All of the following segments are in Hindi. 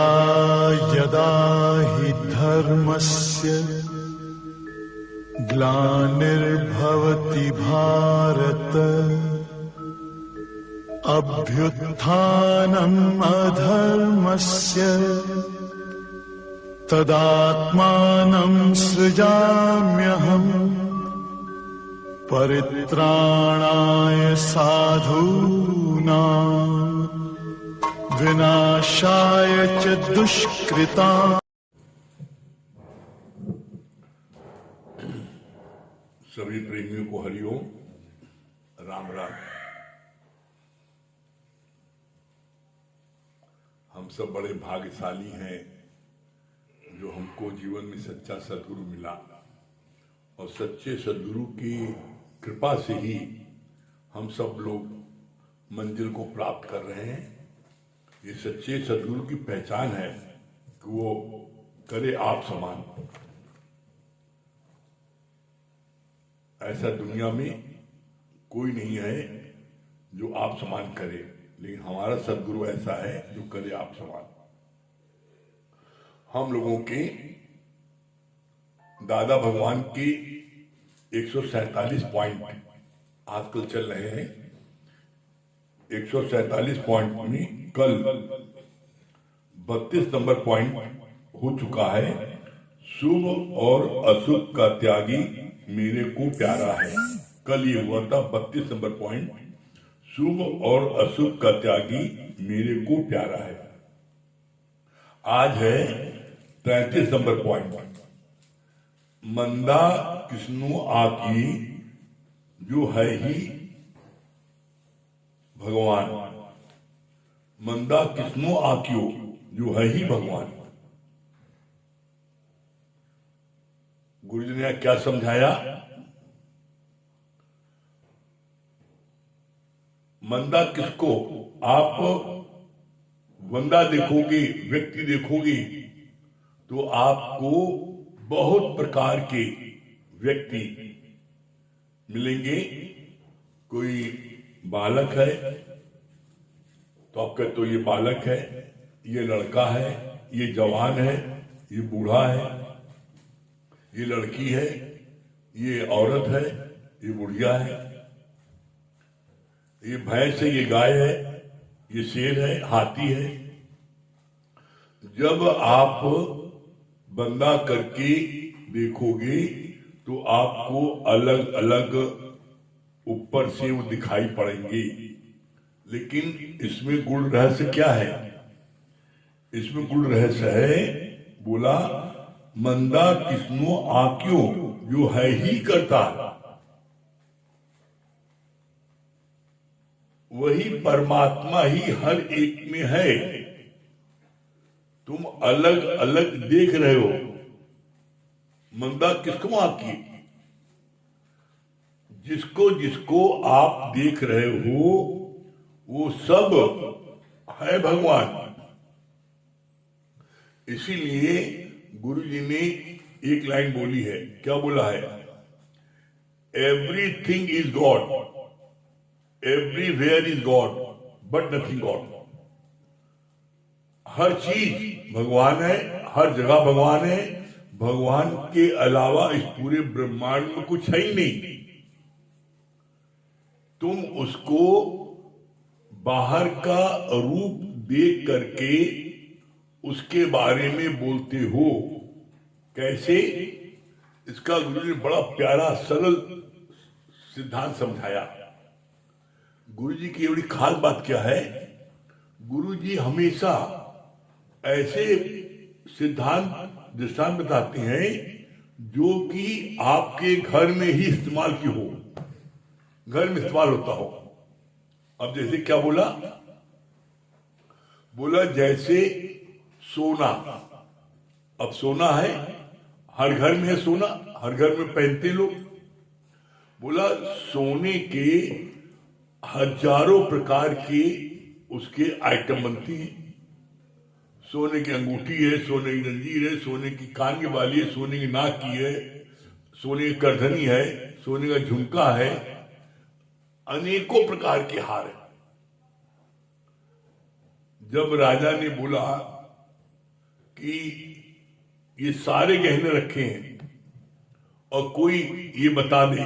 यदा यदा हि धर्मस्य ग्लानिर्भवति भारत अभ्युत्थानम् अधर्मस्य तदात्मानं सृजाम्यहम् परित्राणाय साधूनां विनाशाय च दुष्कृताम्। सभी प्रेमियों को हरिओम, राम राम। हम सब बड़े भाग्यशाली हैं जो हमको जीवन में सच्चा सद्गुरु मिला और सच्चे सद्गुरु की कृपा से ही हम सब लोग मंजिल को प्राप्त कर रहे हैं। ये सच्चे सद्गुरु की पहचान है कि वो करे आप समान। ऐसा दुनिया में कोई नहीं है जो आप समान करे, लेकिन हमारा सद्गुरु ऐसा है जो करे आप समान। हम लोगों के दादा भगवान की 147 पॉइंट आजकल चल रहे हैं। 147 पॉइंट में कल 32 नंबर पॉइंट हो चुका है। शुभ और अशुभ का त्यागी मेरे को प्यारा है। कल ये हुआ था 32 नंबर पॉइंट, शुभ और अशुभ का त्यागी मेरे को प्यारा है। आज है 33 नंबर पॉइंट, मंदा किस्नु आकी जो है ही भगवान। मंदा किस्नु आकियो जो है ही भगवान। गुरु जी ने क्या समझाया? मंदा किसको? आप बंदा देखोगे, व्यक्ति देखोगे तो आपको बहुत प्रकार के व्यक्ति मिलेंगे। कोई बालक है तो आप कहते हो ये बालक है, ये लड़का है, ये जवान है, ये बूढ़ा है, ये लड़की है, ये औरत है, ये बुढ़िया है, ये भैंस है, ये गाय है, ये शेर है, हाथी है। जब आप बंदा करके देखोगे तो आपको अलग अलग ऊपर से वो दिखाई पड़ेंगे, लेकिन इसमें गुण रहस्य क्या है? इसमें गुण रहस्य है, बोला मंदा किस्नो आक्यो जो है ही करता, वही परमात्मा ही हर एक में है। तुम अलग अलग देख रहे हो। मंदा किसको आकी? जिसको जिसको आप देख रहे हो वो सब है भगवान। इसीलिए गुरु जी ने एक लाइन बोली है। क्या बोला है? Everything is God, everywhere is God, but nothing God. हर चीज भगवान है, हर जगह भगवान है। भगवान के अलावा इस पूरे ब्रह्मांड में कुछ है ही नहीं। तुम उसको बाहर का रूप देख करके उसके बारे में बोलते हो। कैसे? इसका गुरु ने बड़ा प्यारा सरल सिद्धांत समझाया। गुरु जी की बड़ी खास बात क्या है? गुरु जी हमेशा ऐसे सिद्धांत दृष्टांत बताते हैं जो कि आपके घर में ही इस्तेमाल की हो, घर में इस्तेमाल होता हो। अब जैसे क्या बोला? बोला जैसे सोना। अब सोना है, हर घर में है सोना, हर घर में पहनते लोग। बोला सोने के हजारों प्रकार के उसके आइटम बनती हैं। सोने की अंगूठी है, सोने की जंजीर है, सोने की कान की बाली है, सोने की नाक की है, सोने की करधनी है, सोने का झुमका है, अनेकों प्रकार के हार है। जब राजा ने बोला कि ये सारे गहने रखे हैं और कोई ये बता दे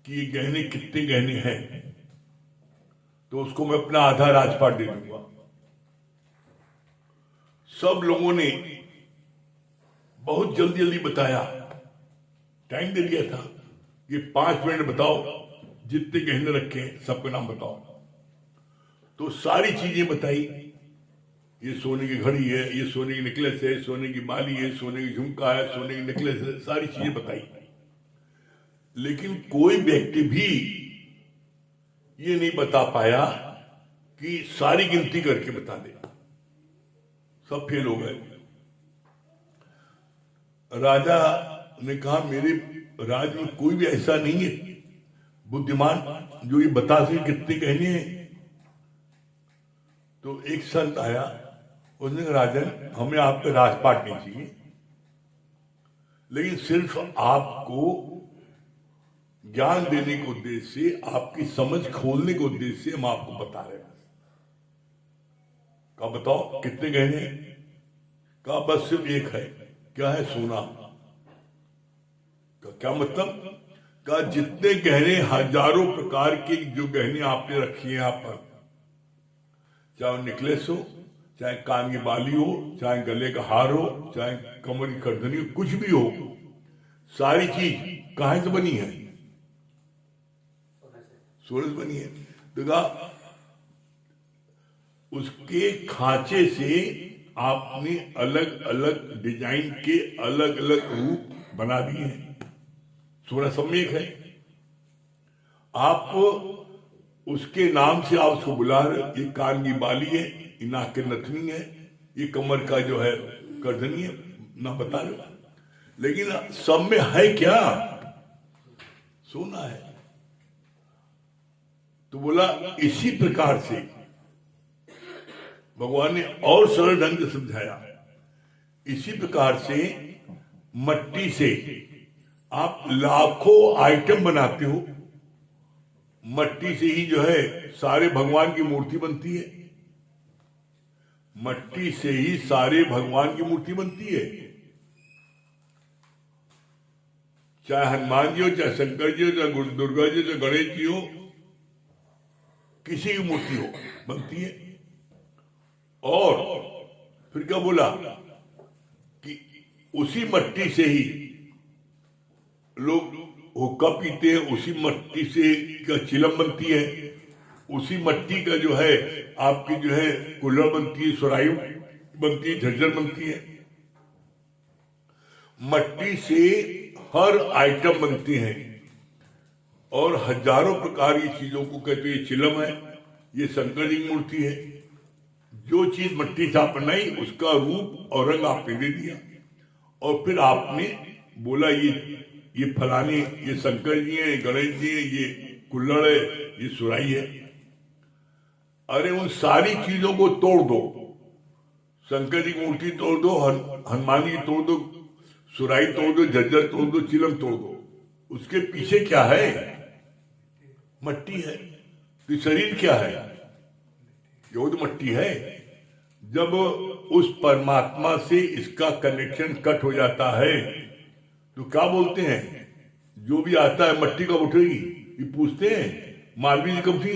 कि ये गहने कितने गहने हैं, तो उसको मैं अपना आधा राजपाट दे दूंगा। सब लोगों ने बहुत जल्दी जल्दी बताया, टाइम दे दिया था, ये 5 मिनट बताओ जितने गहने रखे हैं सबका नाम बताओ। तो सारी चीजें बताई, ये सोने की घड़ी है, ये सोने की नेकलेस है, सोने की माली है, सोने की झुमका है, सोने की नेकलेस है, सारी चीजें बताई। लेकिन कोई व्यक्ति भी ये नहीं बता पाया कि सारी गिनती करके बता दे, सब फेल हो गए। राजा ने कहा मेरे राज में कोई भी ऐसा नहीं है बुद्धिमान जो ये बता सके कितने गहने हैं। तो एक संत आया, उसने कहा राजन हमें आपका राजपाट नहीं चाहिए, लेकिन सिर्फ आपको ज्ञान देने के उद्देश्य से, आपकी समझ खोलने के उद्देश्य से हम आपको बता रहे हैं। कहा बताओ कितने गहने? कहा बस सिर्फ एक है। क्या है? सोना। का क्या मतलब? कहा जितने गहने, हजारों प्रकार के जो गहने आपने रखी है यहाँ पर, चाहे नेकलेस हो, चाहे कान की बाली हो, चाहे गले का हार हो, चाहे कमर की करधनी हो, कुछ भी हो, सारी चीज कहां से बनी है? सोने से बनी है। तो कहा उसके खांचे से आपने अलग अलग डिजाइन के अलग अलग रूप बना दिए हैं। सोना सम्यक है, आप उसके नाम से आप उसको बुला रहे। ये कान की बाली है, ये नाक की नथनी है, ये कमर का जो है करधनी है, ना बता रहे। लेकिन सब में है क्या? सोना है। तो बोला इसी प्रकार से भगवान ने और सरल ढंग से समझाया। इसी प्रकार से मट्टी से आप लाखों आइटम बनाते हो, मट्टी से ही जो है सारे भगवान की मूर्ति बनती है, मट्टी से ही सारे भगवान की मूर्ति बनती है। चाहे हनुमान जी हो, चाहे शंकर जी हो, चाहे दुर्गा जी, चाहे गणेश जी हो, किसी की मूर्ति हो बनती है। और फिर क्या बोला कि उसी मट्टी से ही लोग हुक्का पीते हैं, उसी मट्टी से का चिलम बनती है, उसी मट्टी का जो है आपकी जो है कुल्हड़ बनती है, सुराही बनती है, झज्जर बनती है। मट्टी से हर आइटम बनते हैं और हजारों प्रकार की चीजों को कहते हैं चिलम है, ये शंकर जी की मूर्ति है। जो चीज मट्टी से आप बनाई उसका रूप और रंग आपने दे दिया, और फिर आपने बोला ये फलाने, ये शंकर जी है, गणेश जी है, ये कुल्हड़ है, ये सुराही है। अरे उन सारी चीजों को तोड़ दो, शंकर जी की मूर्ति तोड़ दो, हनुमान जी तोड़ दो, सुराही तोड़ दो, झज्जर तोड़ दो, चिलम तोड़ दो, उसके पीछे क्या है? मट्टी है। तो शरीर क्या है? ये तो मट्टी है। जब उस परमात्मा से इसका कनेक्शन कट हो जाता है तो क्या बोलते हैं? जो भी आता है मट्टी कब उठेगी? ये पूछते हैं मालवीय जी कब थी?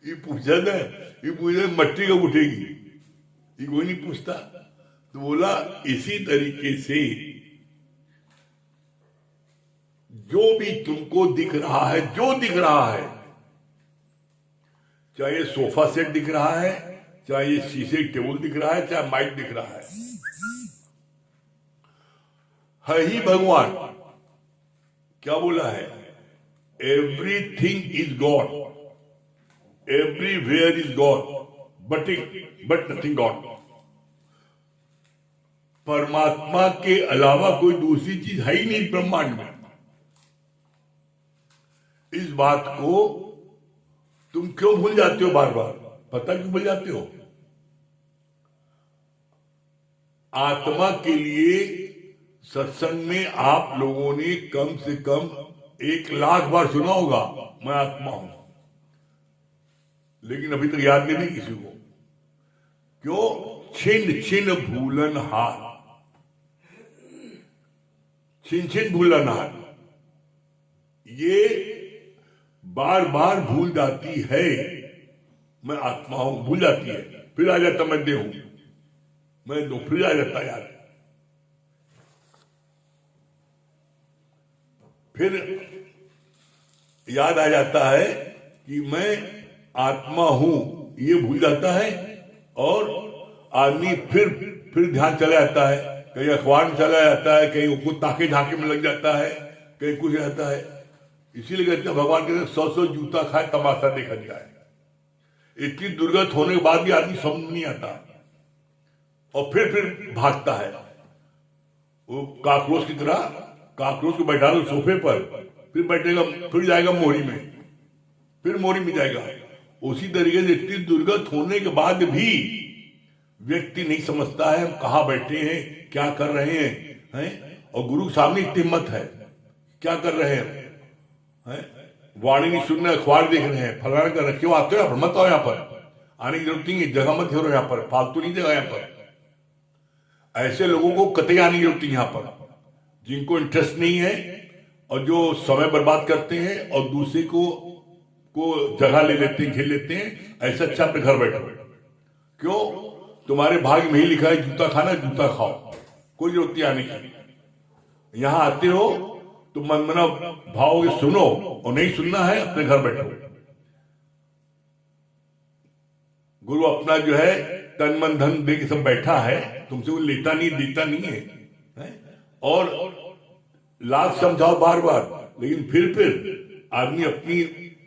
ये पूछा था, ये पूछा मट्टी कब उठेगी? ये कोई नहीं पूछता। तो बोला इसी तरीके से जो भी तुमको दिख रहा है, जो दिख रहा है, चाहे ये सोफा सेट दिख रहा है, चाहे ये शीशे टेबल दिख रहा है, चाहे माइक दिख रहा है ही भगवान। क्या बोला है? Everything is God, everywhere is God, but nothing God. परमात्मा के अलावा कोई दूसरी चीज है ही नहीं ब्रह्मांड में। इस बात को तुम क्यों भूल जाते हो बार बार? पता क्यों भूल जाते हो? आत्मा के लिए सत्संग में आप लोगों ने कम से कम 1,00,000 बार सुना होगा मैं आत्मा हूं, लेकिन अभी तक याद नहीं किसी को। क्यों? छिन छिन भूलन हार, छिन छिन भूलन हार, ये बार बार भूल जाती है मैं आत्मा हूं, भूल जाती है, फिर आ जाता मैं देह हूं, मैं दो, फिर आ जाता यार, फिर याद आ जाता है कि मैं आत्मा हूं, ये भूल जाता है। और आदमी फिर ध्यान चला जाता है, कहीं अखबार में चला जाता है, कहीं उसको ताके झाके में लग जाता है, कहीं कुछ रहता है। इसीलिए कहते हैं भगवान कहते हैं 100 जूता खाए तमाशा देखा जाए। इतनी दुर्गत होने के बाद भी आदमी समझ नहीं आता और फिर भागता है, वो काकरोच की तरह, काकरोच को बैठा दो सोफे पर, फिर बैठेगा, फिर जाएगा मोरी में, फिर मोरी में जाएगा। उसी तरीके से इतनी दुर्गत होने के बाद भी व्यक्ति नहीं समझता है हम कहाँ बैठे हैं, क्या कर रहे हैं? और गुरु के सामने इतनी हिम्मत है, क्या कर रहे हैं? वाणी नहीं सुन रहे, अखबार देख रहे हैं, फलाना कर रहे, क्यों आते हो यहाँ पर? मत आओ यहाँ पर, आने की जरूरत नहीं है, जगह मत घेरो यहाँ पर, फालतू नहीं जगह यहाँ पर। ऐसे लोगों को कतई आने की जरूरत नहीं यहाँ पर, जिनको इंटरेस्ट नहीं है और जो समय बर्बाद करते हैं और दूसरे को जगह ले लेते हैं, घेर लेते हैं। ऐसा अच्छा अपने घर बैठो, क्यों? तुम्हारे भाग्य में ही लिखा है जूता खाना, जूता खाओ, कोई जरूरत नहीं आने की। यहां आते हो तो मनमना भाव सुनो, और नहीं सुनना है अपने घर बैठो। गुरु अपना जो है तन मन धन दे के सब बैठा है, तुमसे वो लेता नहीं देता नहीं है? और लाभ समझाओ बार बार, लेकिन फिर आदमी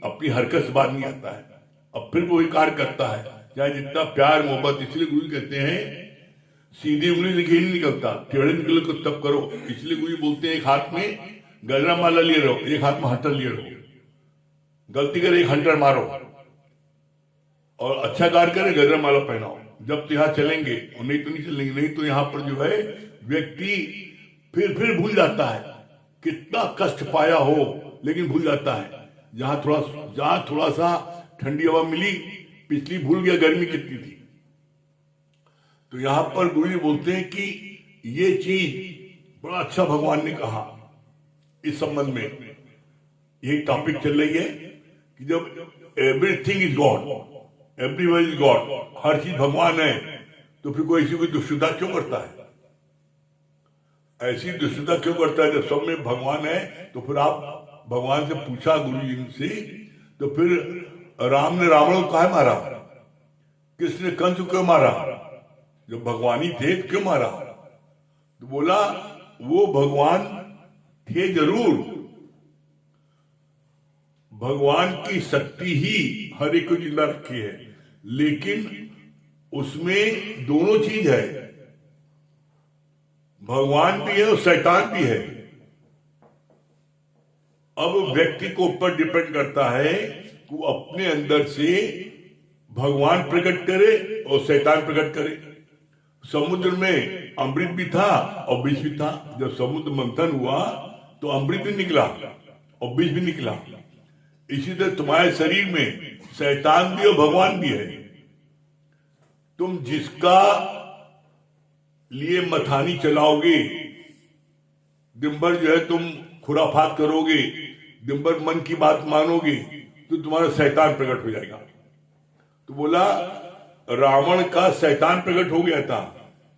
अपनी हरकत से बाहर नहीं आता है, अब फिर वही कार्य करता है, चाहे जितना प्यार मोहब्बत। इसलिए गुरु कहते हैं सीधी उंगली से घी नहीं निकलता, टेढ़े निकले को तब करो। इसलिए गुरु बोलते हैं एक हाथ में गजरा माला लिए रहो, एक हाथ में हंटर लिए रहो, गलती करे एक हंटर मारो, और अच्छा कार्य करे गजरा माला पहनाओ, जब तो यहाँ चलेंगे, और नहीं तो नहीं चलेंगे। नहीं तो यहाँ पर जो है व्यक्ति फिर भूल जाता है कितना कष्ट पाया हो, लेकिन भूल जाता है। जहां थोड़ा सा ठंडी हवा मिली, पिछली भूल गया गर्मी कितनी थी। तो यहां पर गुरु जी बोलते हैं कि ये चीज बड़ा अच्छा भगवान ने कहा इस संबंध में। यही टॉपिक चल रही है कि जब everything is God, everyone is God, हर चीज भगवान है, तो फिर कोई ऐसी कोई दुष्टता क्यों करता है? ऐसी दुष्टता क्यों करता है? जब सब में भगवान है तो फिर आप भगवान से पूछा गुरु जी से, तो फिर राम ने रावण को काहे मारा? किसने कंस को क्यों मारा? जब भगवान ही थे क्यों मारा? तो बोला वो भगवान थे जरूर, भगवान की शक्ति ही हर एक को जिंदा रखी है, लेकिन उसमें दोनों चीज है, भगवान भी है और शैतान भी है। अब व्यक्ति को ऊपर डिपेंड करता है कि वो अपने अंदर से भगवान प्रकट करे और शैतान प्रकट करे। समुद्र में अमृत भी था और विष भी था। जब समुद्र मंथन हुआ तो अमृत भी निकला और विष भी निकला। इसी तरह तुम्हारे शरीर में शैतान भी और भगवान भी है। तुम जिसका लिए मथानी चलाओगे, दिन भर जो है तुम खुराफात करोगे, दिन भर मन की बात मानोगे, तो तुम्हारा शैतान प्रकट हो जाएगा। तो बोला रावण का शैतान प्रकट हो गया था,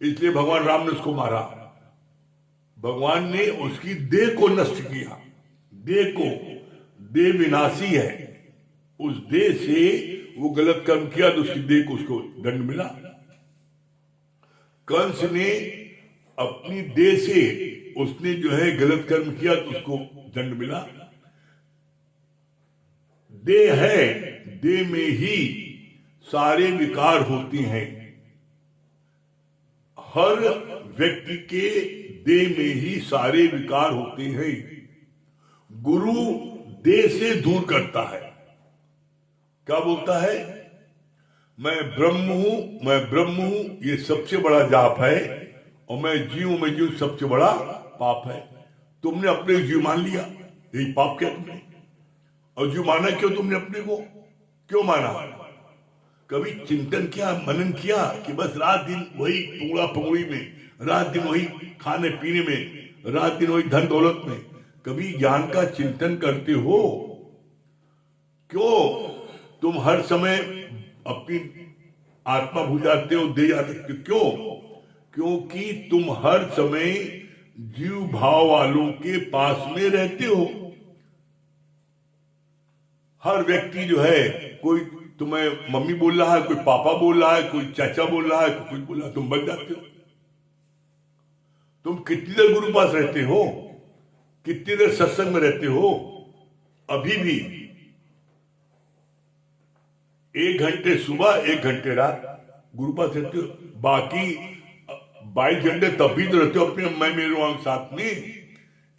इसलिए भगवान राम ने उसको मारा। भगवान ने उसकी देह को नष्ट किया। देह को, देह विनाशी है, उस देह से वो गलत कर्म किया तो उसकी देह को उसको दंड मिला। कंस ने अपनी देह से उसने जो है गलत कर्म किया तो उसको दंड मिला। देह है, देह में ही सारे विकार होते हैं। हर व्यक्ति के देह में ही सारे विकार होते हैं। गुरु देह से दूर करता है। क्या बोलता है? मैं ब्रह्म हूं, मैं ब्रह्म हूं, ये सबसे बड़ा जाप है, और मैं जीव सबसे बड़ा पाप है। तुमने अपने जीव मान लिया, यही पाप किया तुमने। और जीव माना क्यों तुमने अपने को? क्यों माना? कभी चिंतन किया, मनन किया कि बस रात दिन वही पुंगड़ा पुंगड़ी में, रात दिन वही खाने पीने में, रात दिन वही धन दौलत में? कभी ज्ञान का चिंतन करते हो? क्यों तुम हर समय अपनी आत्मा भूल जाते हो, दे जाते हो? क्यों? क्योंकि तुम हर समय जीव भाव वालों के पास में रहते हो। हर व्यक्ति जो है, कोई तुम्हें मम्मी बोल रहा है, कोई पापा बोल रहा है, कोई चाचा बोल रहा है, कोई कुछ बोल रहा है, तुम बच जाते हो। तुम कितनी देर गुरु पास रहते हो? कितनी देर सत्संग में रहते हो? अभी भी 1 घंटे सुबह 1 घंटे रात गुरु पास रहते हो। बाकी 22 घंटे तब भी तो रहते हो अपने मैं मेरे वहां साथ में।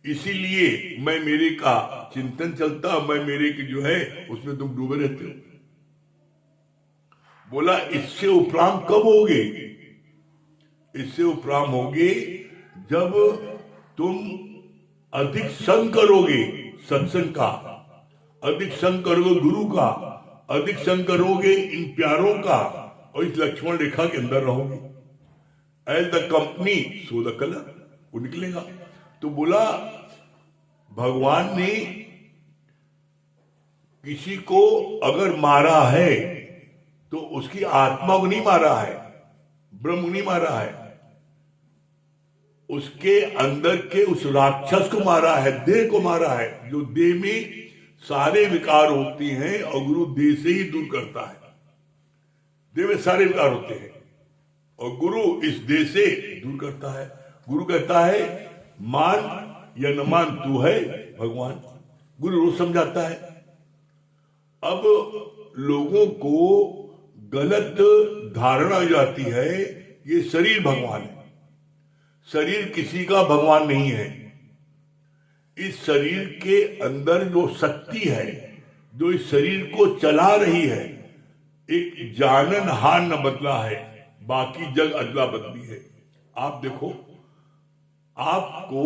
इसीलिए मैं मेरे का चिंतन चलता, मैं मेरे की जो है उसमें तुम डूबे रहते हो। बोला इससे उपराम कब होगे? इससे उपराम होगे जब तुम अधिक संग करोगे सत्संग का, अधिक संग करोगे गुरु का, अधिक संग करोगे इन प्यारों का, और इस लक्ष्मण रेखा के अंदर रहोगे। As the company so the colour, वो निकलेगा। तो बोला भगवान ने किसी को अगर मारा है तो उसकी आत्मा को नहीं मारा है, ब्रह्म नहीं मारा है, उसके अंदर के उस राक्षस को मारा है, देह को मारा है, जो देह में सारे विकार होते हैं और गुरु देह से ही दूर करता है। देह में सारे विकार होते हैं और गुरु इस देह से दूर करता है। गुरु कहता है मान या न मान तू है भगवान। गुरु रोज समझाता है। अब लोगों को गलत धारणा हो जाती है ये शरीर भगवान है। शरीर किसी का भगवान नहीं है। इस शरीर के अंदर जो शक्ति है, जो इस शरीर को चला रही है, एक जानन हान न बदला है, बाकी जग अदला बदली है। आप देखो, आपको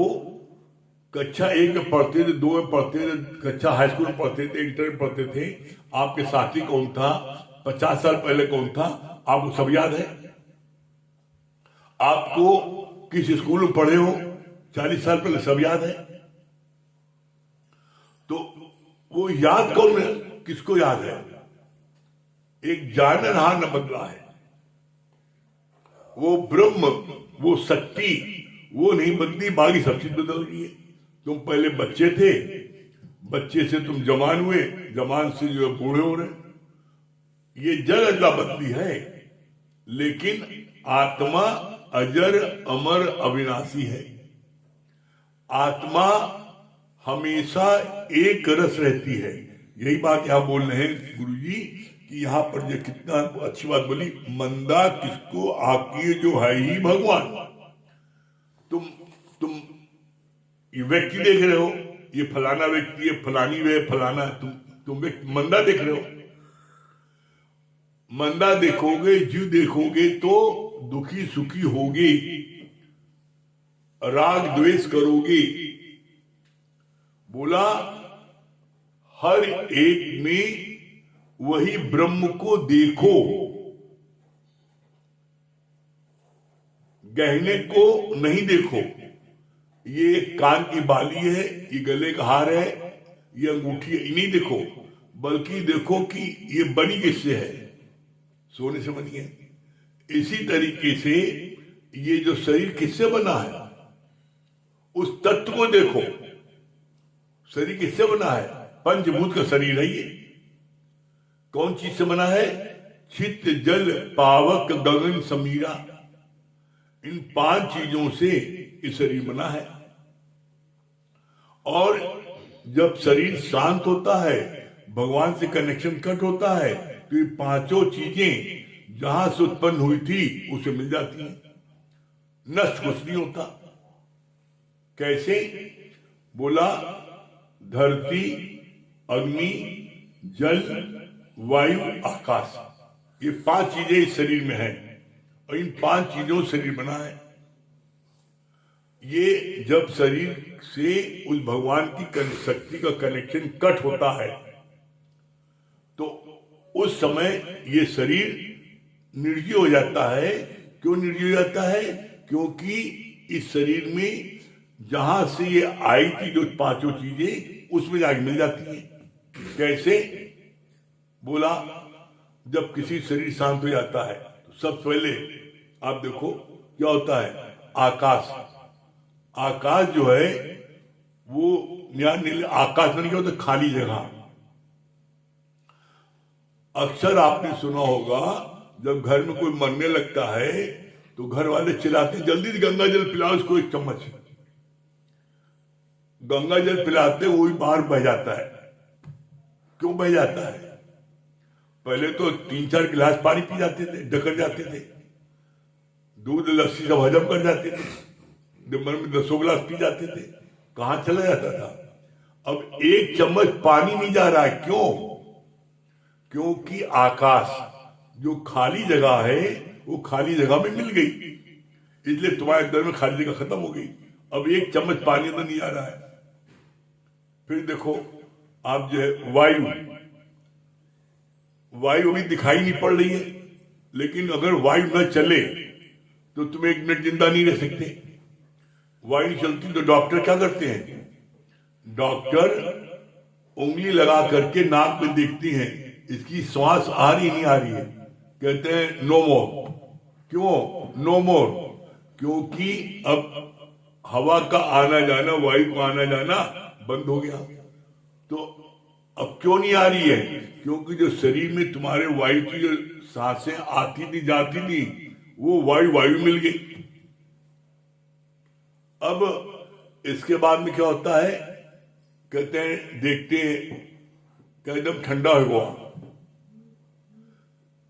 कक्षा 1 में पढ़ते थे, 2 में पढ़ते थे, कक्षा हाई स्कूल में पढ़ते थे, इंटर में पढ़ते थे, आपके साथी कौन था, 50 साल पहले कौन था, आपको सब याद है। आपको किस स्कूल में पढ़े हो 40 साल पहले, सब याद है। तो वो याद कौन है, किसको याद है? एक जानन हार न बदला है। वो ब्रह्म, वो शक्ति, वो नहीं बदली, बाकी सब चीज बदल गई है। तुम पहले बच्चे थे, बच्चे से तुम जवान हुए, जवान से जो बूढ़े हो रहे, ये जग अदला बदली है। लेकिन आत्मा अजर अमर अविनाशी है। आत्मा हमेशा एक रस रहती है। यही बात यहां बोल रहे हैं गुरुजी कि यहाँ पर जो कितना अच्छी बात बोली, मंदा किसको आकिए जो है ही भगवान। तुम ये व्यक्ति देख रहे हो, ये फलाना व्यक्ति है, फलानी वे फलाना, तुम मंदा देख रहे हो। मंदा देखोगे, जीव देखोगे तो दुखी सुखी होगे, राग द्वेष करोगे। बोला हर एक में वही ब्रह्म को देखो, गहने को नहीं देखो। ये कान की बाली है, ये गले का हार है, ये अंगूठी है, नहीं देखो, बल्कि देखो कि ये बनी किससे है, सोने से बनी है। इसी तरीके से ये जो शरीर किससे बना है, उस तत्व को देखो। शरीर किससे बना है? पंचभूत का शरीर है ये। कौन चीज से बना है? चित्त जल पावक गगन समीरा, इन 5 चीजों से ये शरीर बना है। और जब शरीर शांत होता है, भगवान से कनेक्शन कट होता है, तो ये 5 चीजें जहां से उत्पन्न हुई थी उसे मिल जाती हैं। नष्ट कुछ नहीं होता। कैसे? बोला धरती, अग्नि, जल, वायु, आकाश, ये 5 चीजें इस शरीर में है और इन 5 चीजों से शरीर बना है। ये जब शरीर से उस भगवान की शक्ति का कनेक्शन कट होता है तो उस समय ये शरीर निर्जीव हो जाता है। क्यों निर्जीव हो जाता है? क्योंकि इस शरीर में जहां से ये आई थी जो पांचों चीजें उसमें जाके मिल जाती है। कैसे? बोला, जब किसी शरीर शांत हो जाता है तो सबसे पहले आप देखो क्या होता है, आकाश। आकाश जो है वो आकाश में क्या होता है, खाली जगह। अक्सर आपने सुना होगा जब घर में कोई मरने लगता है तो घर वाले चिल्लाते हैं, जल्दी से गंगा जल पिलाओ उसको एक चम्मच। गंगा जल पिलाते वो भी बाहर बह जाता है। क्यों बह जाता है? पहले तो 3-4 गिलास पानी पी जाते थे, डकर जाते थे, दूध लस्सी सब हजम कर जाते थे, दिन भर में 10 गिलास पी जाते थे, कहां चला जाता था। अब एक चम्मच पानी नहीं जा रहा है। क्यों? क्योंकि आकाश जो खाली जगह है वो खाली जगह में मिल गई, इसलिए तुम्हारे अंदर में खाली जगह खत्म हो गई। अब एक चम्मच पानी अंदर नहीं आ रहा है। फिर देखो आप जो है वायु भी दिखाई नहीं पड़ रही है, लेकिन अगर वायु न चले तो तुम 1 मिनट जिंदा नहीं रह सकते। वायु चलती तो डॉक्टर क्या करते हैं? डॉक्टर उंगली लगा करके नाक में देखती हैं इसकी श्वास आ रही नहीं आ रही है, कहते हैं नो मोर। क्यों नो मोर? क्योंकि अब हवा का आना जाना, वायु का आना जाना बंद हो गया। तो अब क्यों नहीं आ रही है? क्योंकि जो शरीर में तुम्हारे वायु की जो सांसें आती थी जाती थी वो वायु मिल गई। अब इसके बाद में क्या होता है, कहते हैं देखते हैं क्या एकदम ठंडा हुआ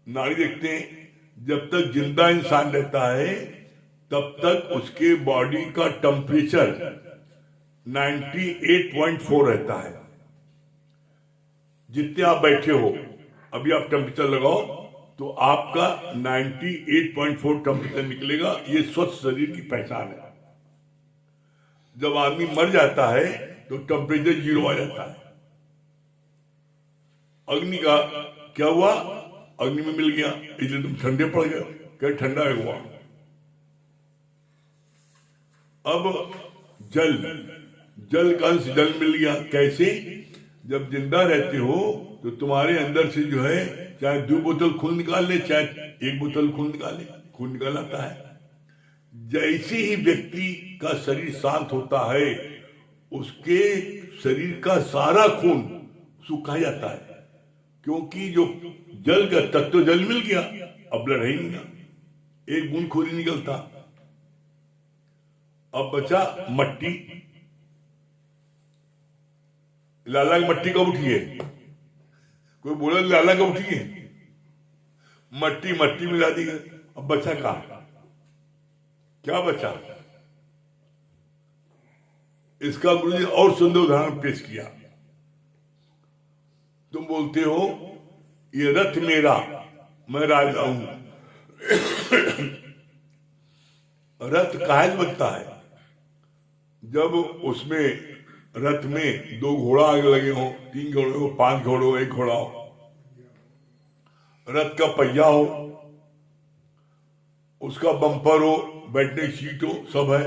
नाड़ी देखते हैं। जब तक जिंदा इंसान रहता है तब तक उसके बॉडी का टेम्परेचर 98.4 रहता है। जितने आप बैठे हो अभी आप टेम्परेचर लगाओ तो आपका 98.4 टेम्परेचर निकलेगा। ये स्वस्थ शरीर की पहचान है। जब आदमी मर जाता है तो टेम्परेचर 0 आ जाता है। अग्नि का क्या हुआ? अग्नि में मिल गया, इसलिए तुम ठंडे पड़ गए। क्या ठंडा है हुआ? अब जल का अंश जल मिल गया। कैसे? जब जिंदा रहते हो तो तुम्हारे अंदर से जो है चाहे 2 बोतल खून निकाल ले, चाहे 1 बोतल खून निकाले, खून निकल आता है। जैसे ही व्यक्ति का शरीर शांत होता है उसके शरीर का सारा खून सूखा जाता है। क्योंकि जो जल का तत्व जल मिल गया, अब ब्लड है ही नहीं, एक बूंद खून निकलता। अब बचा मट्टी। लाला की मट्टी कब उठी है? कोई बोला लाला कब उठी है? मट्टी मिला दी गई। अब बचा कहां? क्या बचा? इसका गुरु जी और सुंदर उदाहरण पेश किया। तुम बोलते हो ये रथ मेरा, मैं राजा हूं। रथ काहे बनता है? जब उसमें रथ में 2 घोड़ा आगे लगे हो, 3 घोड़े हो, 5 घोड़े हो, 1 घोड़ा हो, रथ का पहिया हो, उसका बम्पर हो, बैठने की सीट हो, सब है।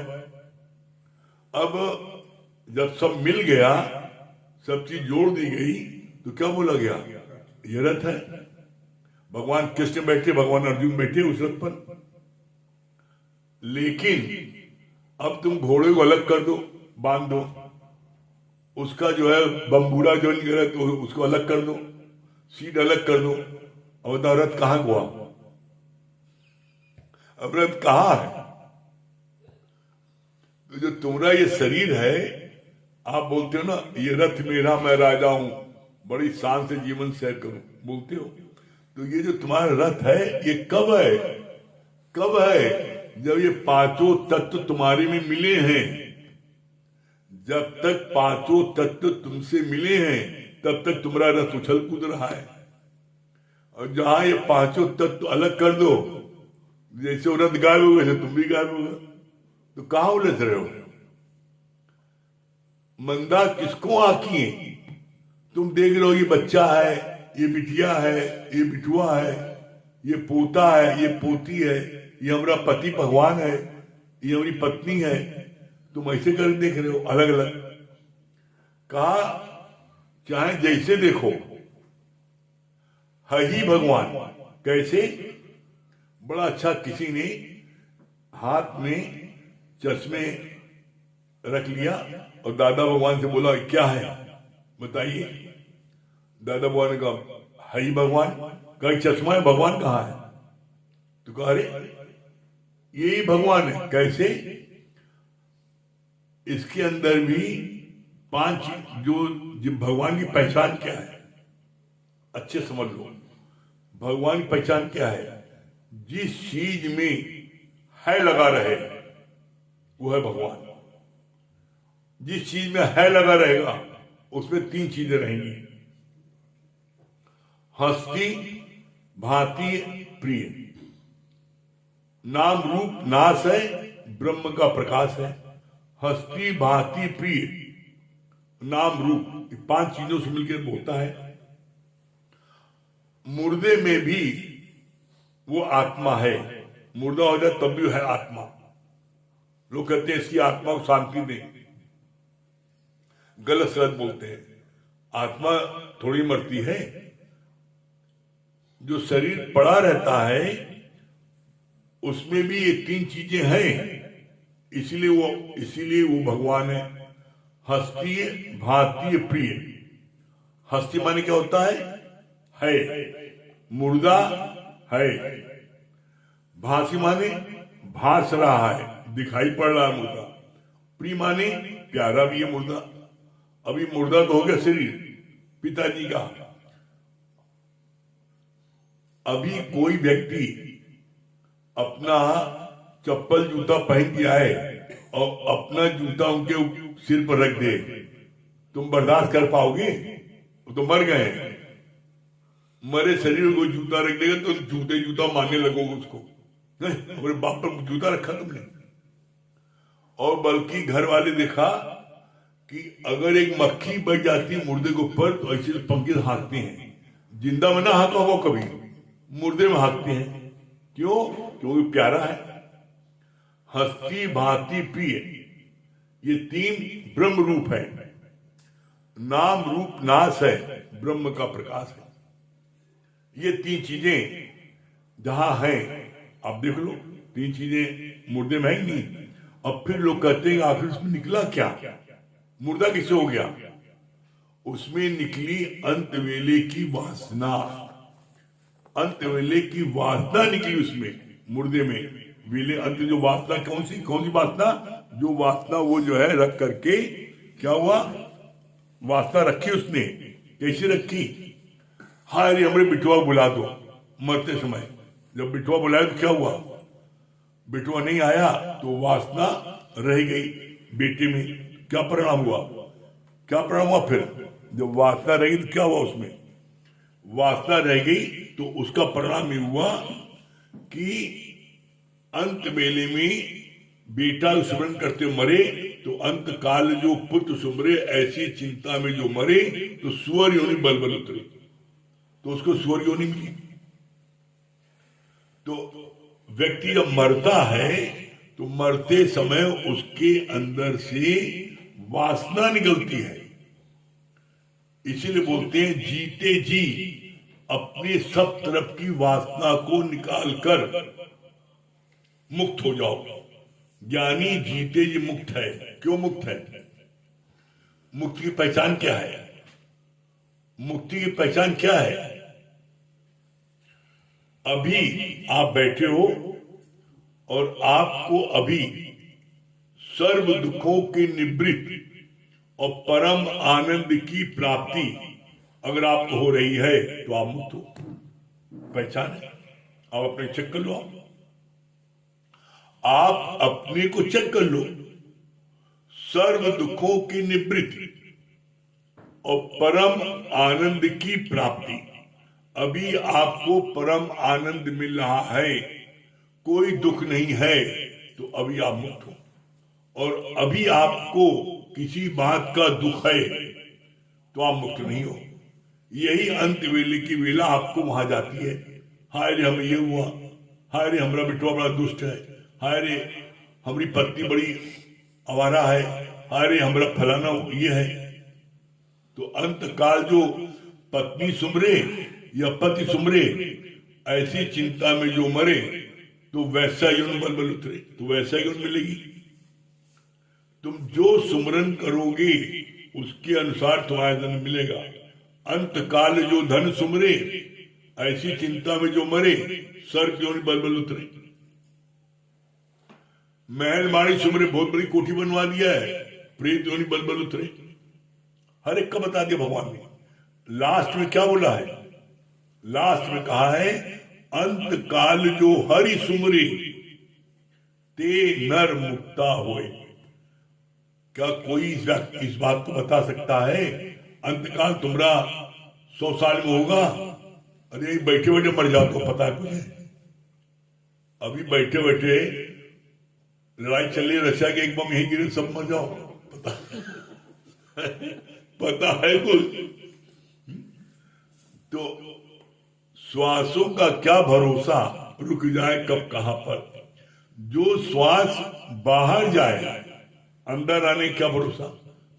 अब जब सब मिल गया, सब चीज जोड़ दी गई तो क्या बोला गया? ये रथ है। भगवान कृष्ण बैठे, भगवान अर्जुन बैठे उस रथ पर। लेकिन अब तुम घोड़े को अलग कर दो, बांध दो, उसका जो है बम्बूरा जो निकला तो उसको अलग कर दो, सीट अलग कर दो, और बताओ रथ कहां हुआ? अब रथ कहां है? तो जो तुम्हारा ये शरीर है, आप बोलते हो ना ये रथ मेरा, मैं राजा हूं, बड़ी शान से जीवन शेयर करूं, बोलते हो। तो ये जो तुम्हारा रथ है ये कब है? कब है? जब ये 5 तत्व तुम्हारे में मिले हैं। जब तक 5 तत्व तुमसे मिले हैं तब तक तुम्हारा रथ उछल कूद रहा है। और जहां ये 5 तत्व अलग कर दो, जैसे वो रथ गायब हो गए तुम भी गायब हो गए, तो कहां उलझ रहे हो? मंदा किसको आंकी है? तुम देख रहे हो ये बच्चा है, ये बिटिया है, ये बिटुआ है, ये पोता है, ये पोती है, ये हमारा पति भगवान है, ये हमारी पत्नी है। तुम ऐसे कर देख रहे हो अलग अलग। कहा चाहे जैसे देखो है ही भगवान। कैसे? बड़ा अच्छा किसी ने हाथ में चश्मे रख लिया और दादा भगवान से बोला क्या है बताइए। दादा भगवान ने कहा है ही भगवान। कहा चश्मा है, भगवान कहाँ है? तो कहा अरे यही भगवान है। कैसे? इसके अंदर भी 5 जो भगवान की पहचान क्या है अच्छे समझ लो। भगवान की पहचान क्या है? जिस चीज में है लगा रहे वो है भगवान। जिस चीज में है लगा रहेगा उसमें 3 चीजें रहेंगी, हस्ती भांति प्रिय। नाम रूप नाश है, ब्रह्म का प्रकाश है। हस्ती भांति प्रिय नाम रूप 5 चीजों से मिलकर होता है। मुर्दे में भी वो आत्मा है। मुर्दा हो जाए तब भी है आत्मा। लोग कहते हैं इसकी आत्मा को शांति दे, गलत सलत बोलते हैं। आत्मा थोड़ी मरती है। जो शरीर पड़ा रहता है उसमें भी ये 3 चीजें हैं, इसीलिए वो भगवान है। हस्ती भांति प्रिय। हस्ती माने क्या होता है, मुर्दा है। भासी माने भास रहा है, दिखाई पड़ रहा है मुर्दा। प्रिय माने प्यारा भी है मुर्दा। अभी मुर्दा तो हो गया शरीर पिताजी का। अभी कोई व्यक्ति अपना चप्पल जूता पहन के आए और अपना जूता उनके सिर पर रख दे, तुम बर्दाश्त कर पाओगे? वो तो मर गए। मरे शरीर को जूता रख देगा तो जूता मानने लगोगे उसको। हमारे बाप पर जूता रखा तुमने। और बल्कि घर वाले देखा कि अगर एक मक्खी बैठ जाती है मुर्दे के ऊपर तो ऐसे पंखे से हाँकते हैं। जिंदा में ना हाँका हो कभी, मुर्दे में हाँकते हैं। क्यों? क्योंकि प्यारा है। हस्ती भांति प्रिय, ये 3 ब्रह्म रूप है। नाम रूप नाश है, ब्रह्म का प्रकाश है। ये 3 चीजें जहां हैं आप देख लो। 3 चीजें मुर्दे में है ही नहीं। अब फिर लोग कहते हैं आखिर उसमें निकला क्या? मुर्दा किससे हो गया? उसमें निकली अंत वेले की वासना। अंत वेले की वासना निकली उसमें, मुर्दे में। वेले अंत जो वासना, कौन सी वासना? जो वासना वो जो है रख करके क्या हुआ? वासना रखी उसने। कैसे रखी? हाँ अरे हमारे बिटुआ बुला दो। मरते समय जब बिटुआ बुलाया तो क्या हुआ? बिटुआ नहीं आया तो वासना रह गई बेटे में। क्या परिणाम हुआ? फिर जब वासना रह गई तो क्या हुआ? उसमें वासना रह गई तो उसका परिणाम ये हुआ कि अंत वेले में बेटा स्मरण करते मरे तो अंत काल जो पुत्र सुमरे, ऐसी चिंता में जो मरे तो सुअर योनि बल उतरे, तो उसको सुअर योनि मिली। तो व्यक्ति जब मरता है तो मरते समय उसके अंदर से वासना निकलती है। इसीलिए बोलते हैं जीते जी अपने सब तरफ की वासना को निकाल कर मुक्त हो जाओ। ज्ञानी जीते जी मुक्त है। क्यों मुक्त है? मुक्ति की पहचान क्या है? मुक्ति की पहचान क्या है? अभी आप बैठे हो और आपको अभी सर्व दुखों के निवृत्त और परम आनंद की प्राप्ति अगर आपको हो रही है तो आप मुक्त हो। पहचान है। आप अपने चेक कर लो। आप अपने को चेक कर लो। सर्व दुखों की निवृत्ति और परम आनंद की प्राप्ति। अभी आपको परम आनंद मिल रहा है, कोई दुख नहीं है, तो अभी आप मुक्त हो। और अभी आपको किसी बात का दुख है तो आप मुक्त नहीं हो। यही अंत वेले की वेला आपको वहां जाती है। हाय रे हम ये हुआ, हाय रे हमारा बिटवा बड़ा दुष्ट है, हाय रे हमारी पत्नी बड़ी आवारा है, हाय रे हमारा फलाना ये है। तो अंत काल जो पत्नी सुमरे या पति सुमरे, ऐसी चिंता में जो मरे तो वैसा यौन बल बल उतरे, तो वैसा यौन मिलेगी। तुम जो सुमरन करोगे उसके अनुसार तुम्हारा धन मिलेगा। अंत काल जो धन सुमरे, ऐसी चिंता में जो मरे, सर्प योनि बल बल उतरे। महल माड़ी सुमरे, बहुत बड़ी कोठी बनवा दिया है, प्रेत योनि बल बल उतरे। हर एक का बता दिया भगवान ने। लास्ट में क्या बोला है? लास्ट में कहा है अंत काल जो हरि सुमरे ते नर मुक्ता होए। क्या कोई इस बात को बता सकता है अंतकाल तुम्हारा 100 साल में होगा? अरे बैठे बैठे मर जाओ तो पता है मुझे। अभी बैठे बैठे लड़ाई चल रही है, रशिया के एक बम यहीं गिरे, सब मर जाओ, पता है कुछ? तो श्वासों का क्या भरोसा, रुक जाए कब कहां पर। जो श्वास बाहर जाए, अंदर आने क्या भरोसा।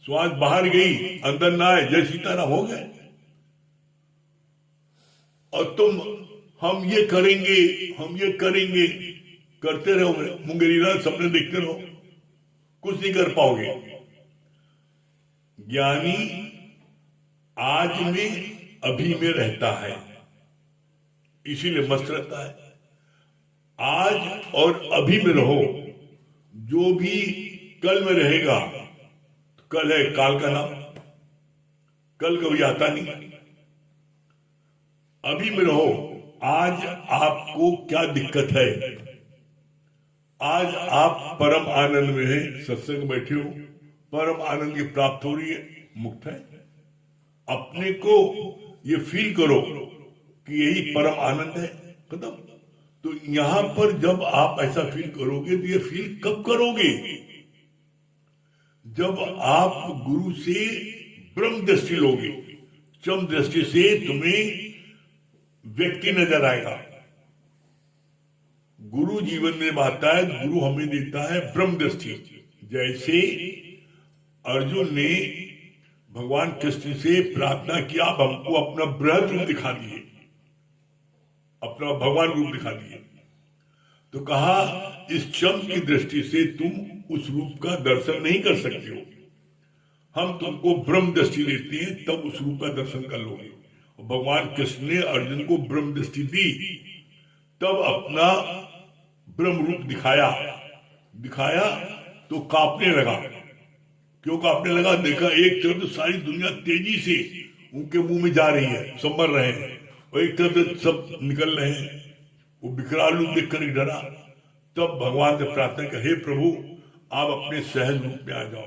श्वास बाहर गई, अंदर ना आए, जय सीताराम हो गए। और तुम हम ये करेंगे, हम ये करेंगे, करते रहो, मुंगेरीला सपने देखते रहो, कुछ नहीं कर पाओगे। ज्ञानी आज में अभी में रहता है, इसीलिए मस्त रहता है। आज और अभी में रहो। जो भी कल में रहेगा, कल है काल का नाम, कल कभी आता नहीं। अभी में रहो। आज आपको क्या दिक्कत है? आज आप परम आनंद में है, सत्संग बैठे हो, परम आनंद की प्राप्त हो रही है, मुक्त है। अपने को ये फील करो कि यही परम आनंद है, खत्म। तो यहां पर जब आप ऐसा फील करोगे तो ये फील कब करोगे? जब आप गुरु से ब्रह्म दृष्टि लोगे। चम दृष्टि से तुम्हें व्यक्ति नजर आएगा। गुरु जीवन में आता है, गुरु हमें देता है ब्रह्म दृष्टि। जैसे अर्जुन ने भगवान कृष्ण से प्रार्थना किया, आप हमको अपना बृहद रूप दिखा दिए, अपना भगवान रूप दिखा दिए। तो कहा इस चम की दृष्टि से तुम उस रूप का दर्शन नहीं कर सकते हो, हम तुमको ब्रह्म दृष्टि देते हैं, तब उस रूप का दर्शन कर लोगे। भगवान कृष्ण ने अर्जुन को ब्रह्म दृष्टि दी, तब अपना ब्रह्म रूप दिखाया तो कांपने लगा। क्यों कांपने लगा? देखा एक तरफ तो सारी दुनिया तेजी से उनके मुंह में जा रही है, सब मर रहे हैं, और एक तरफ से सब निकल रहे हैं। वो विकराल रूप देखकर डरा। तब भगवान से प्रार्थना की, हे प्रभु आप अपने सहज रूप में आ जाओ।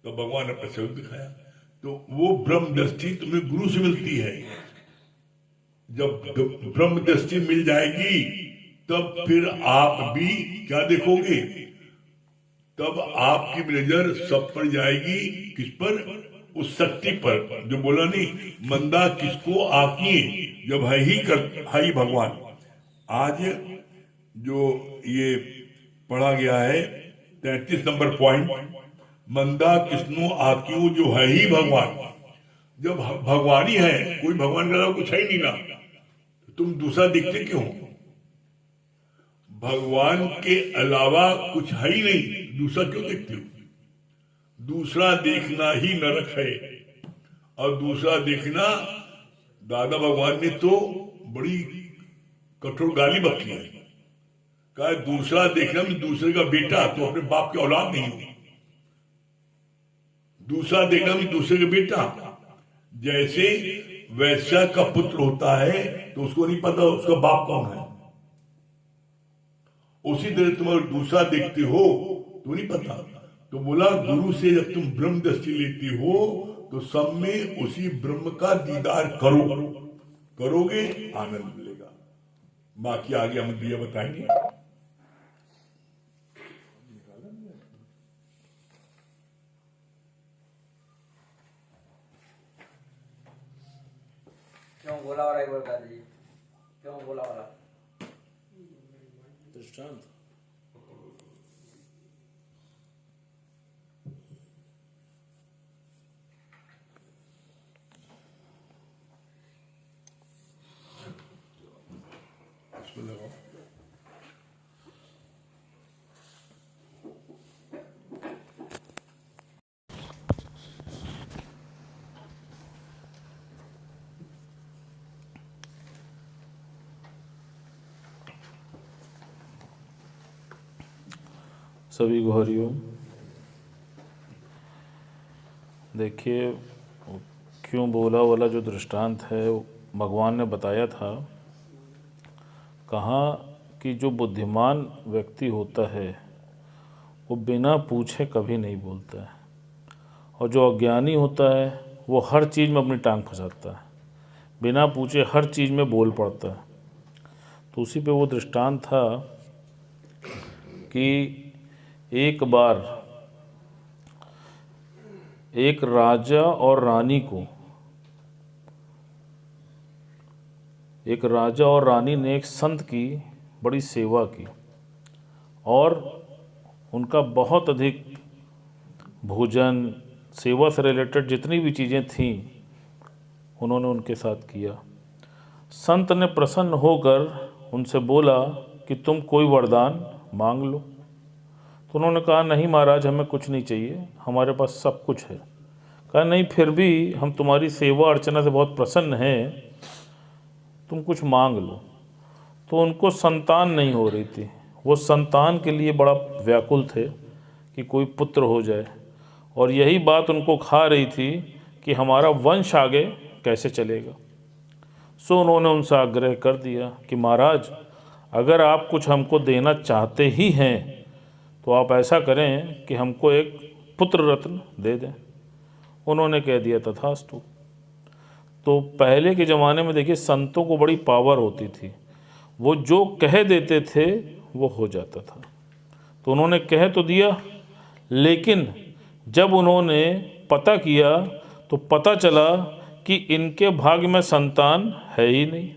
तो भगवान ने अपना सहज दिखाया। तो वो ब्रह्म दृष्टि तुम्हें गुरु से मिलती है। जब ब्रह्म दृष्टि मिल जाएगी तब फिर आप भी क्या देखोगे? तब आपकी नजर सब पर जाएगी, किस पर? उस शक्ति पर जो बोला नहीं, मंदा किसको आकी, जब है ही भगवान। आज जो ये पढ़ा गया है 33 नंबर पॉइंट, मंदा किसनो आकियो, जो है ही भगवान। जब भगवान ही है, कोई भगवान का कुछ है ही नहीं ना, तुम दूसरा देखते क्यों? भगवान के अलावा कुछ है ही नहीं, दूसरा क्यों देखते हो? दूसरा देखना ही नरक है। और दूसरा देखना, दादा भगवान ने तो बड़ी कठोर गाली बकी है। कहा दूसरा देखना में दूसरे का बेटा, तो अपने बाप की औलाद नहीं हो। दूसरा देखना में दूसरे का बेटा, जैसे वैश्या का पुत्र होता है तो उसको नहीं पता उसका बाप कौन है, उसी तरह तुम दूसरा देखते हो तो नहीं पता। तो बोला गुरु से जब तुम ब्रह्म दृष्टि लेती हो तो सब में उसी ब्रह्म का दीदार करोगे, आनंद मिलेगा। बाकी आगे हम दिया बताएंगे। बोला वाला एक बार बता दीजिए, क्यों बोला वाला? दृष्टांत इसमें लगाओ। सभी को हरिओम। देखिए, क्यों बोला वाला जो दृष्टांत है वो भगवान ने बताया था। कहा कि जो बुद्धिमान व्यक्ति होता है वो बिना पूछे कभी नहीं बोलता है, और जो अज्ञानी होता है वो हर चीज़ में अपनी टांग फंसाता है, बिना पूछे हर चीज़ में बोल पड़ता है। तो उसी पे वो दृष्टांत था कि एक बार एक राजा और रानी ने एक संत की बड़ी सेवा की, और उनका बहुत अधिक भोजन, सेवा से रिलेटेड जितनी भी चीज़ें थीं उन्होंने उनके साथ किया। संत ने प्रसन्न होकर उनसे बोला कि तुम कोई वरदान मांग लो। तो उन्होंने कहा, नहीं महाराज, हमें कुछ नहीं चाहिए, हमारे पास सब कुछ है। कहा, नहीं, फिर भी हम तुम्हारी सेवा अर्चना से बहुत प्रसन्न हैं, तुम कुछ मांग लो। तो उनको संतान नहीं हो रही थी, वो संतान के लिए बड़ा व्याकुल थे कि कोई पुत्र हो जाए, और यही बात उनको खा रही थी कि हमारा वंश आगे कैसे चलेगा। सो उन्होंने उनसे आग्रह कर दिया कि महाराज, अगर आप कुछ हमको देना चाहते ही हैं तो आप ऐसा करें कि हमको एक पुत्र रत्न दे दें। उन्होंने कह दिया, तथास्तु। तो पहले के ज़माने में देखिए, संतों को बड़ी पावर होती थी, वो जो कह देते थे वो हो जाता था। तो उन्होंने कह तो दिया, लेकिन जब उन्होंने पता किया तो पता चला कि इनके भाग्य में संतान है ही नहीं।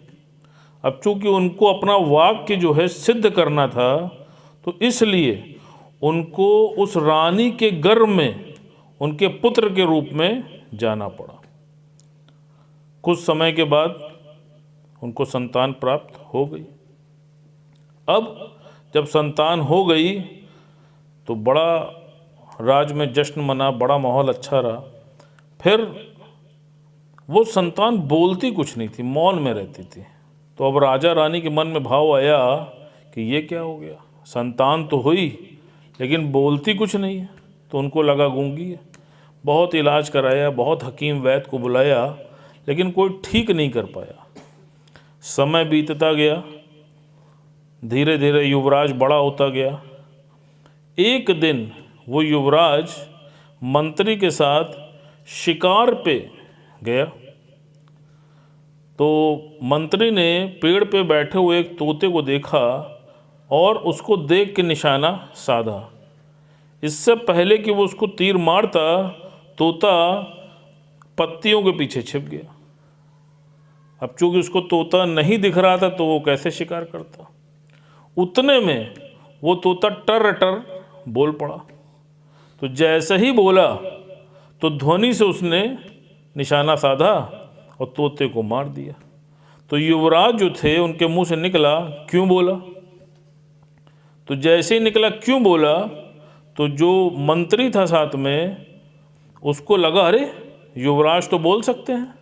अब चूंकि उनको अपना वाक्य जो है सिद्ध करना था, तो इसलिए उनको उस रानी के गर्भ में उनके पुत्र के रूप में जाना पड़ा। कुछ समय के बाद उनको संतान प्राप्त हो गई। अब जब संतान हो गई तो बड़ा राज में जश्न मना, बड़ा माहौल अच्छा रहा। फिर वो संतान बोलती कुछ नहीं थी, मौन में रहती थी। तो अब राजा रानी के मन में भाव आया कि ये क्या हो गया, संतान तो हुई लेकिन बोलती कुछ नहीं है। तो उनको लगा गूंगी है। बहुत इलाज कराया, बहुत हकीम वैद्य को बुलाया, लेकिन कोई ठीक नहीं कर पाया। समय बीतता गया, धीरे धीरे युवराज बड़ा होता गया। एक दिन वो युवराज मंत्री के साथ शिकार पे गया। तो मंत्री ने पेड़ पे बैठे हुए एक तोते को देखा और उसको देख के निशाना साधा। इससे पहले कि वो उसको तीर मारता, तोता पत्तियों के पीछे छिप गया। अब चूंकि उसको तोता नहीं दिख रहा था तो वो कैसे शिकार करता। उतने में वो तोता टर टर बोल पड़ा। तो जैसे ही बोला तो ध्वनि से उसने निशाना साधा और तोते को मार दिया। तो युवराज जो थे उनके मुंह से निकला, क्यों बोला। तो जैसे ही निकला क्यों बोला, तो जो मंत्री था साथ में उसको लगा, अरे युवराज तो बोल सकते हैं,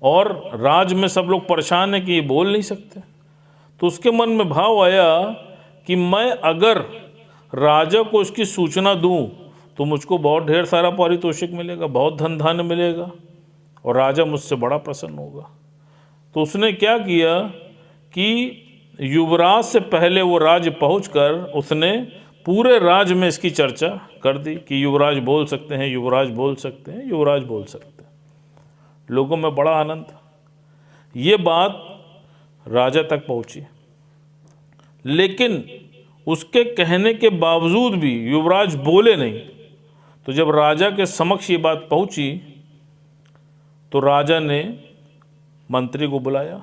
और राज में सब लोग परेशान हैं कि ये बोल नहीं सकते। तो उसके मन में भाव आया कि मैं अगर राजा को इसकी सूचना दूं तो मुझको बहुत ढेर सारा पारितोषिक मिलेगा, बहुत धन धान्य मिलेगा, और राजा मुझसे बड़ा प्रसन्न होगा। तो उसने क्या किया कि युवराज से पहले वो राज्य पहुंचकर उसने पूरे राज्य में इसकी चर्चा कर दी कि युवराज बोल सकते हैं, युवराज बोल सकते हैं, युवराज बोल सकते हैं। लोगों में बड़ा आनंद था। ये बात राजा तक पहुंची, लेकिन उसके कहने के बावजूद भी युवराज बोले नहीं। तो जब राजा के समक्ष ये बात पहुंची तो राजा ने मंत्री को बुलाया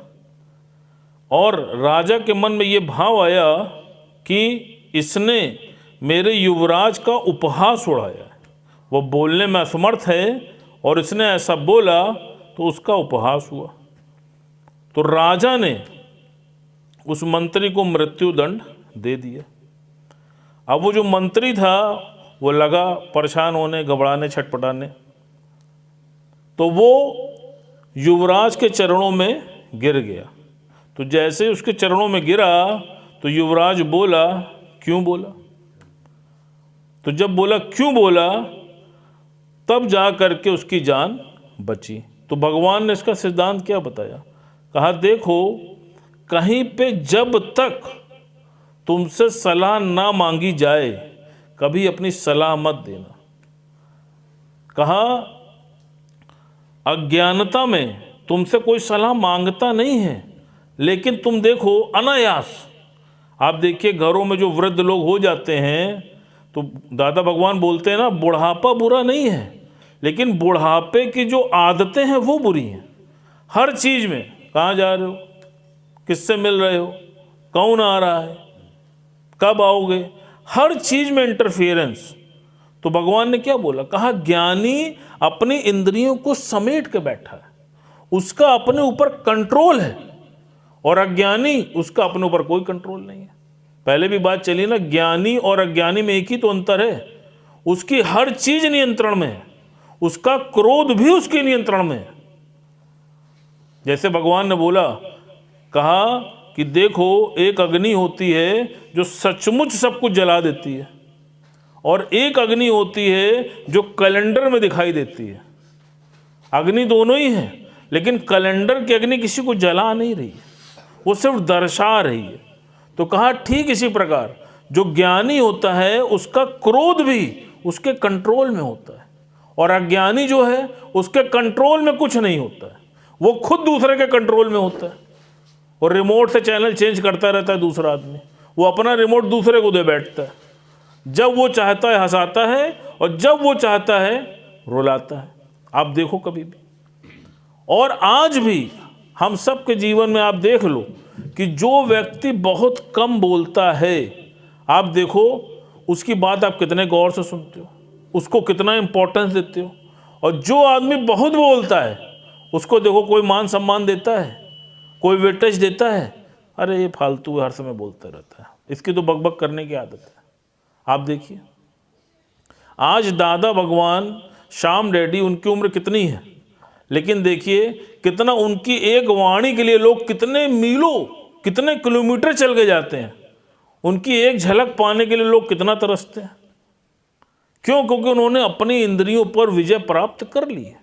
और राजा के मन में ये भाव आया कि इसने मेरे युवराज का उपहास उड़ाया है। वो बोलने में असमर्थ है और इसने ऐसा बोला तो उसका उपहास हुआ। तो राजा ने उस मंत्री को मृत्युदंड दे दिया। अब वो जो मंत्री था वो लगा परेशान होने, घबराने, छटपटाने। तो वो युवराज के चरणों में गिर गया। तो जैसे उसके चरणों में गिरा तो युवराज बोला, क्यों बोला? तो जब बोला क्यों बोला, तब जा करके उसकी जान बची। तो भगवान ने इसका सिद्धांत क्या बताया? कहा देखो, कहीं पे जब तक तुमसे सलाह ना मांगी जाए कभी अपनी सलाह मत देना। कहा अज्ञानता में तुमसे कोई सलाह मांगता नहीं है, लेकिन तुम देखो अनायास, आप देखिए घरों में जो वृद्ध लोग हो जाते हैं तो दादा भगवान बोलते हैं ना, बुढ़ापा बुरा नहीं है, लेकिन बुढ़ापे की जो आदतें हैं वो बुरी हैं। हर चीज़ में कहाँ जा रहे हो, किससे मिल रहे हो, कौन आ रहा है, कब आओगे, हर चीज़ में इंटरफियरेंस। तो भगवान ने क्या बोला? कहा ज्ञानी अपनी इंद्रियों को समेट के बैठा है, उसका अपने ऊपर कंट्रोल है, और अज्ञानी उसका अपने ऊपर कोई कंट्रोल नहीं है। पहले भी बात चली ना, ज्ञानी और अज्ञानी में एक ही तो अंतर है, उसकी हर चीज नियंत्रण में है, उसका क्रोध भी उसके नियंत्रण में है। जैसे भगवान ने बोला, कहा कि देखो एक अग्नि होती है जो सचमुच सब कुछ जला देती है, और एक अग्नि होती है जो कैलेंडर में दिखाई देती है। अग्नि दोनों ही है, लेकिन कैलेंडर की अग्नि किसी को जला नहीं रही है, वो सिर्फ दर्शा रही है। तो कहा ठीक इसी प्रकार जो ज्ञानी होता है उसका क्रोध भी उसके कंट्रोल में होता है, और अज्ञानी जो है उसके कंट्रोल में कुछ नहीं होता है, वो खुद दूसरे के कंट्रोल में होता है, और रिमोट से चैनल चेंज करता रहता है दूसरा आदमी, वो अपना रिमोट दूसरे को दे बैठता है। जब वो चाहता है हंसाता है, और जब वो चाहता है रुलाता है। आप देखो कभी भी, और आज भी हम सब के जीवन में आप देख लो कि जो व्यक्ति बहुत कम बोलता है, आप देखो उसकी बात आप कितने गौर से सुनते हो, उसको कितना इंपॉर्टेंस देते हो। और जो आदमी बहुत बोलता है उसको देखो कोई मान सम्मान देता है, कोई वेटेज देता है, अरे ये फालतू हर समय बोलता रहता है, इसकी तो बकबक करने की आदत है। आप देखिए आज दादा भगवान श्याम डैडी, उनकी उम्र कितनी है, लेकिन देखिए कितना उनकी एक वाणी के लिए लोग कितने मीलों, कितने किलोमीटर चल के जाते हैं। उनकी एक झलक पाने के लिए लोग कितना तरसते हैं। क्यों? क्योंकि उन्होंने अपनी इंद्रियों पर विजय प्राप्त कर ली है,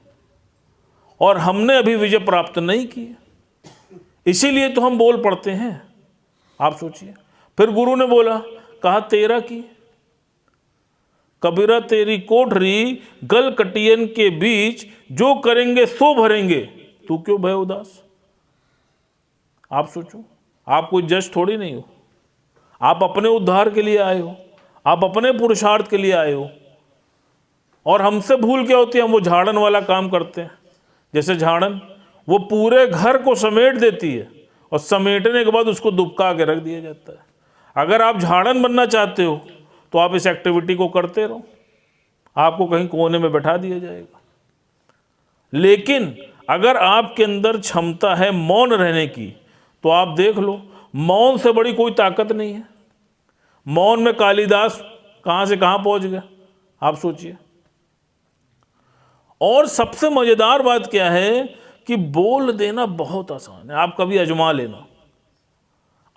और हमने अभी विजय प्राप्त नहीं की है, इसीलिए तो हम बोल पड़ते हैं। आप सोचिए, फिर गुरु ने बोला, कहा तेरा की कबीरा तेरी कोठरी गल कटियन के बीच, जो करेंगे सो भरेंगे, तू क्यों भय उदास। आप सोचो, आप कोई जज थोड़ी नहीं हो, आप अपने उद्धार के लिए आए हो, आप अपने पुरुषार्थ के लिए आए हो। और हमसे भूल क्या होती है, हम वो झाड़न वाला काम करते हैं। जैसे झाड़न वो पूरे घर को समेट देती है, और समेटने के बाद उसको दुबका के रख दिया जाता है। अगर आप झाड़न बनना चाहते हो तो आप इस एक्टिविटी को करते रहो, आपको कहीं कोने में बैठा दिया जाएगा। लेकिन अगर आपके अंदर क्षमता है मौन रहने की, तो आप देख लो, मौन से बड़ी कोई ताकत नहीं है। मौन में कालिदास कहाँ से कहाँ पहुँच गया, आप सोचिए। और सबसे मज़ेदार बात क्या है कि बोल देना बहुत आसान है, आप कभी आजमा लेना।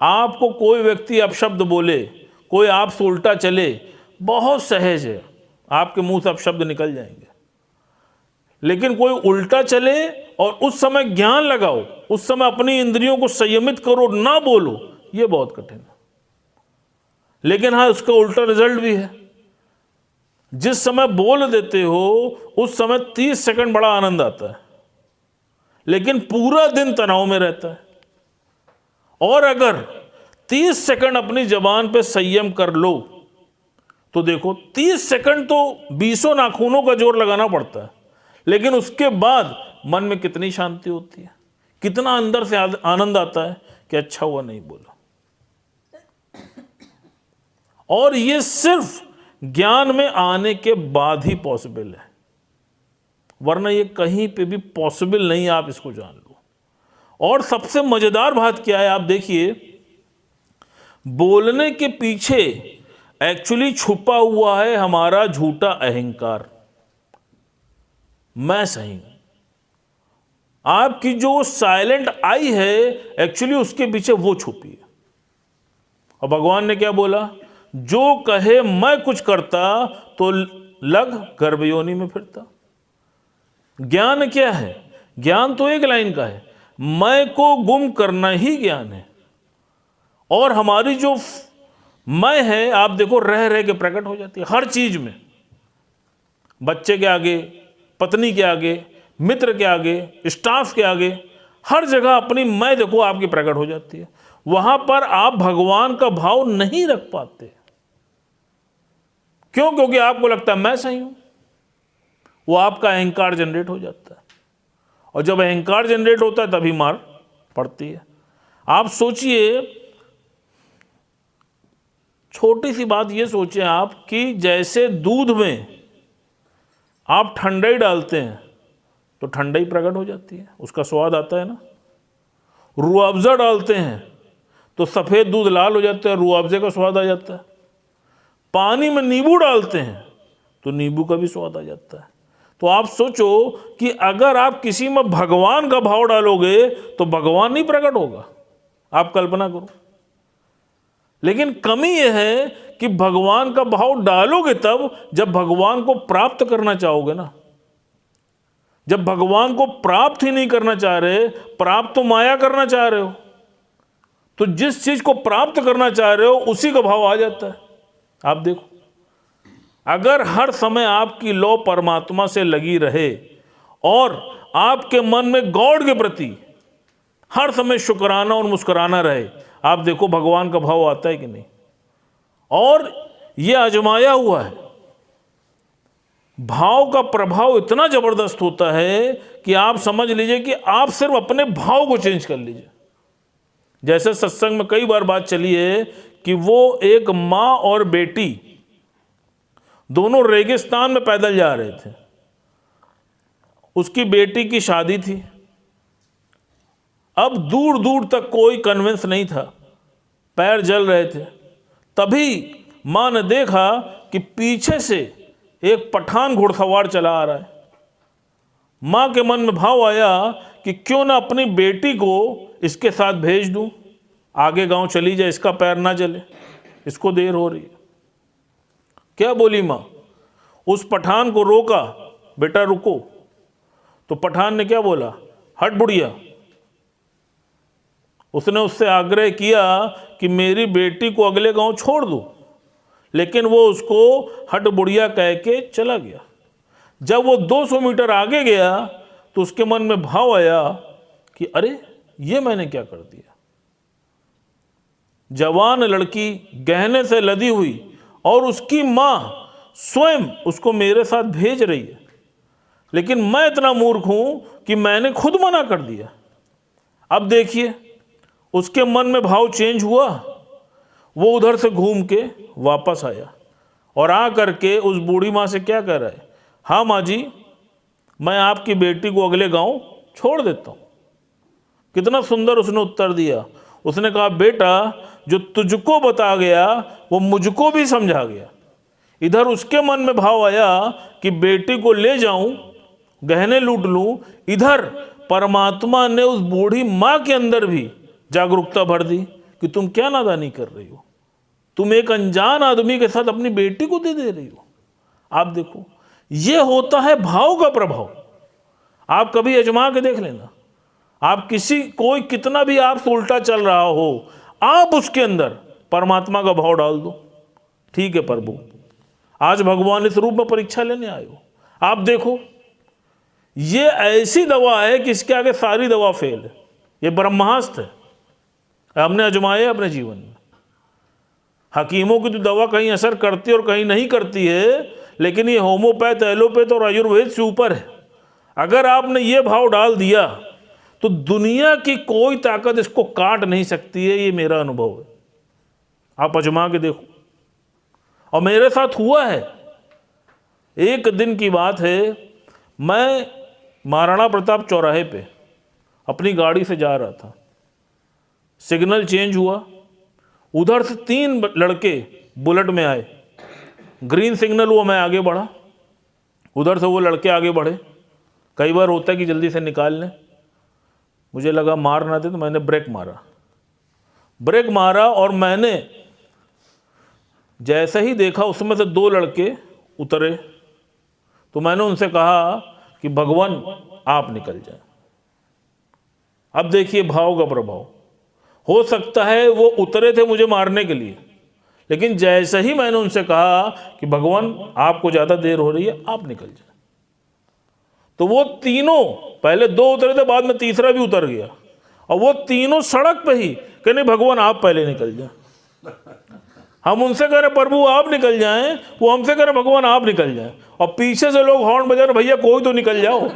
आपको कोई व्यक्ति अपशब्द बोले, कोई आपसे उल्टा चले, बहुत सहज है, आपके मुंह से अपशब्द निकल जाएंगे। लेकिन कोई उल्टा चले और उस समय ज्ञान लगाओ, उस समय अपनी इंद्रियों को संयमित करो, ना बोलो, ये बहुत कठिन है। लेकिन हाँ, उसका उल्टा रिजल्ट भी है। जिस समय बोल देते हो उस समय 30 सेकंड बड़ा आनंद आता है, लेकिन पूरा दिन तनाव में रहता है। और अगर 30 सेकंड अपनी जबान पे संयम कर लो तो देखो 30 सेकंड तो 20 नाखूनों का जोर लगाना पड़ता है, लेकिन उसके बाद मन में कितनी शांति होती है। कितना अंदर से आनंद आता है कि अच्छा हुआ नहीं बोला। और ये सिर्फ ज्ञान में आने के बाद ही पॉसिबल है, वरना ये कहीं पे भी पॉसिबल नहीं है, आप इसको जान लो। और सबसे मजेदार बात क्या है, आप देखिए, बोलने के पीछे एक्चुअली छुपा हुआ है हमारा झूठा अहंकार, मैं सही हूं। आपकी जो साइलेंट आई है एक्चुअली उसके पीछे वो छुपी है। और भगवान ने क्या बोला, जो कहे मैं कुछ करता तो लग गर्भयोनि में फिरता। ज्ञान क्या है? ज्ञान तो एक लाइन का है, मैं को गुम करना ही ज्ञान है। और हमारी जो मैं है, आप देखो, रह रह के प्रकट हो जाती है हर चीज में, बच्चे के आगे, पत्नी के आगे, मित्र के आगे, स्टाफ के आगे, हर जगह अपनी मैं देखो आपकी प्रकट हो जाती है। वहां पर आप भगवान का भाव नहीं रख पाते। क्यों? क्योंकि आपको लगता है मैं सही हूं। वो आपका अहंकार जनरेट हो जाता है, और जब अहंकार जनरेट होता है तभी मार पड़ती है। आप सोचिए, छोटी सी बात ये सोचें आप कि जैसे दूध में आप ठंडाई डालते हैं तो ठंडाई प्रकट हो जाती है, उसका स्वाद आता है ना। रूअफ़ज़ा डालते हैं तो सफ़ेद दूध लाल हो जाता है, रूअफ़ज़े का स्वाद आ जाता है। पानी में नींबू डालते हैं तो नींबू का भी स्वाद आ जाता है। तो आप सोचो कि अगर आप किसी में भगवान का भाव डालोगे तो भगवान नहीं प्रकट होगा, आप कल्पना करो। लेकिन कमी यह है कि भगवान का भाव डालोगे तब जब भगवान को प्राप्त करना चाहोगे ना। जब भगवान को प्राप्त ही नहीं करना चाह रहे, प्राप्त तो माया करना चाह रहे हो, तो जिस चीज को प्राप्त करना चाह रहे हो उसी का भाव आ जाता है। आप देखो, अगर हर समय आपकी लौ परमात्मा से लगी रहे और आपके मन में गॉड के प्रति हर समय शुक्राना और मुस्कुराना रहे, आप देखो भगवान का भाव आता है कि नहीं। और यह आजमाया हुआ है, भाव का प्रभाव इतना जबरदस्त होता है कि आप समझ लीजिए कि आप सिर्फ अपने भाव को चेंज कर लीजिए। जैसे सत्संग में कई बार बात चली है कि वो एक माँ और बेटी दोनों रेगिस्तान में पैदल जा रहे थे। उसकी बेटी की शादी थी, अब दूर दूर तक कोई कन्वेंस नहीं था, पैर जल रहे थे। तभी माँ ने देखा कि पीछे से एक पठान घुड़सवार चला आ रहा है। माँ के मन में भाव आया कि क्यों ना अपनी बेटी को इसके साथ भेज दूं, आगे गांव चली जाए, इसका पैर ना जले, इसको देर हो रही है। क्या बोली माँ? उस पठान को रोका, बेटा रुको। तो पठान ने क्या बोला? हट बुढ़िया। उसने उससे आग्रह किया कि मेरी बेटी को अगले गांव छोड़ दो, लेकिन वो उसको हट बुढ़िया कह के चला गया। जब वो 200 मीटर आगे गया तो उसके मन में भाव आया कि अरे ये मैंने क्या कर दिया। जवान लड़की गहने से लदी हुई और उसकी माँ स्वयं उसको मेरे साथ भेज रही है, लेकिन मैं इतना मूर्ख हूं कि मैंने खुद मना कर दिया। अब देखिए उसके मन में भाव चेंज हुआ, वो उधर से घूम के वापस आया और आ करके उस बूढ़ी माँ से क्या कह रहा है? हाँ माँ जी, मैं आपकी बेटी को अगले गांव छोड़ देता हूँ। कितना सुंदर उसने उत्तर दिया। उसने कहा बेटा, जो तुझको बता गया वो मुझको भी समझा गया। इधर उसके मन में भाव आया कि बेटी को ले जाऊं, गहने लूट लूं, इधर परमात्मा ने उस बूढ़ी माँ के अंदर भी जागरूकता भर दी कि तुम क्या नादानी कर रही हो, तुम एक अनजान आदमी के साथ अपनी बेटी को दे रही हो। आप देखो, ये होता है भाव का प्रभाव। आप कभी आजमा के देख लेना, आप कोई कितना भी आपसे उल्टा चल रहा हो, आप उसके अंदर परमात्मा का भाव डाल दो। ठीक है प्रभु, आज भगवान इस रूप में परीक्षा लेने आए हो, आप देखो ये ऐसी दवा है कि इसके आगे सारी दवा फेल है। ये ब्रह्मास्त्र है, हमने आजमाया अपने जीवन में। हकीमों की तो दवा कहीं असर करती है और कहीं नहीं करती है, लेकिन ये होम्योपैथ, एलोपैथ और आयुर्वेद से ऊपर है। अगर आपने ये भाव डाल दिया तो दुनिया की कोई ताकत इसको काट नहीं सकती है। ये मेरा अनुभव है, आप आजमा के देखो। और मेरे साथ हुआ है। एक दिन की बात है, मैं महाराणा प्रताप चौराहे पे अपनी गाड़ी से जा रहा था। सिग्नल चेंज हुआ, उधर से 3 लड़के बुलेट में आए। ग्रीन सिग्नल हुआ, मैं आगे बढ़ा, उधर से वो लड़के आगे बढ़े। कई बार होता है कि जल्दी से निकाल लें, मुझे लगा मार ना दे, तो मैंने ब्रेक मारा और मैंने जैसे ही देखा उसमें से 2 लड़के उतरे, तो मैंने उनसे कहा कि भगवान आप निकल जाए। अब देखिए भाव का प्रभाव। हो सकता है वो उतरे थे मुझे मारने के लिए, लेकिन जैसे ही मैंने उनसे कहा कि भगवान आपको ज़्यादा देर हो रही है, आप निकल जाए, तो वो तीनों, पहले 2 उतरे थे, बाद में तीसरा भी उतर गया, और वो तीनों सड़क पे ही कि नहीं भगवान आप पहले निकल जाए। हम उनसे कह रहे प्रभु आप निकल जाएं, वो हमसे कह रहे भगवान आप निकल जाएं, और पीछे से लोग हॉर्न बजा रहे, भैया कोई तो निकल जाओ।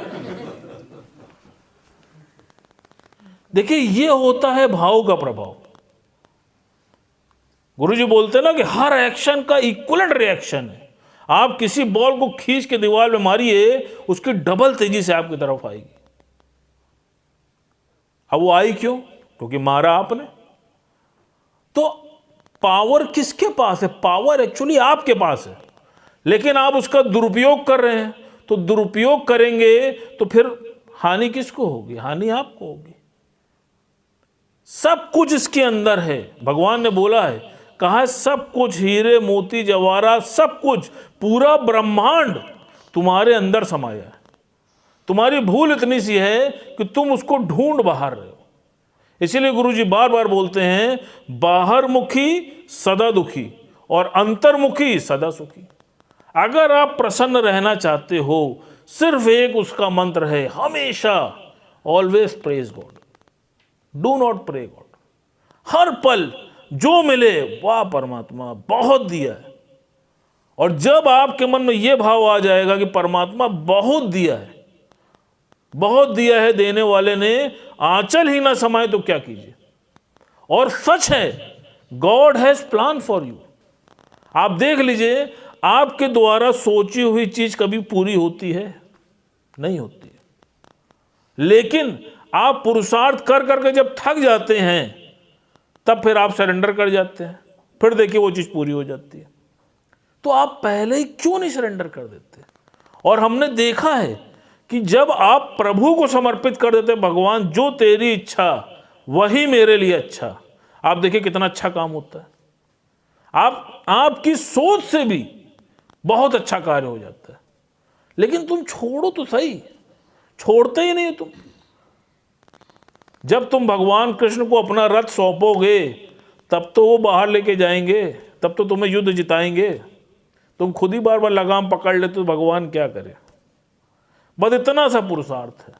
देखिए ये होता है भाव का प्रभाव। गुरुजी बोलते हैं ना कि हर एक्शन का इक्वलेंट रिएक्शन है। आप किसी बॉल को खींच के दीवार में मारिए, उसकी डबल तेजी से आपकी तरफ आएगी। अब वो आई क्यों? क्योंकि मारा आपने। तो पावर किसके पास है? पावर एक्चुअली आपके पास है, लेकिन आप उसका दुरुपयोग कर रहे हैं। तो दुरुपयोग करेंगे तो फिर हानि किसको होगी? हानि आपको होगी। सब कुछ इसके अंदर है। भगवान ने बोला है, कहा है सब कुछ, हीरे मोती जवाहरात, सब कुछ, पूरा ब्रह्मांड तुम्हारे अंदर समाया है। तुम्हारी भूल इतनी सी है कि तुम उसको ढूंढ बाहर रहे हो। इसीलिए गुरुजी बार बार बोलते हैं, बाहर मुखी सदा दुखी और अंतर्मुखी सदा सुखी। अगर आप प्रसन्न रहना चाहते हो, सिर्फ एक उसका मंत्र है, हमेशा always praise God, do not pray God. हर पल जो मिले, वाह परमात्मा बहुत दिया है। और जब आपके मन में यह भाव आ जाएगा कि परमात्मा बहुत दिया है, बहुत दिया है, देने वाले ने आंचल ही ना समाए तो क्या कीजिए। और सच है, God has plan for you. आप देख लीजिए, आपके द्वारा सोची हुई चीज कभी पूरी होती है? नहीं होती है। लेकिन आप पुरुषार्थ कर करके जब थक जाते हैं, तब फिर आप सरेंडर कर जाते हैं, फिर देखिए वो चीज पूरी हो जाती है। तो आप पहले ही क्यों नहीं सरेंडर कर देते? और हमने देखा है कि जब आप प्रभु को समर्पित कर देते, भगवान जो तेरी इच्छा वही मेरे लिए अच्छा, आप देखिए कितना अच्छा काम होता है। आपकी सोच से भी बहुत अच्छा कार्य हो जाता है। लेकिन तुम छोड़ो तो सही, छोड़ते ही नहीं तुम। जब तुम भगवान कृष्ण को अपना रथ सौंपोगे, तब तो वो बाहर लेके जाएंगे, तब तो तुम्हें युद्ध जिताएंगे। तुम खुद ही बार बार लगाम पकड़ लेते तो भगवान क्या करे? बस इतना सा पुरुषार्थ है।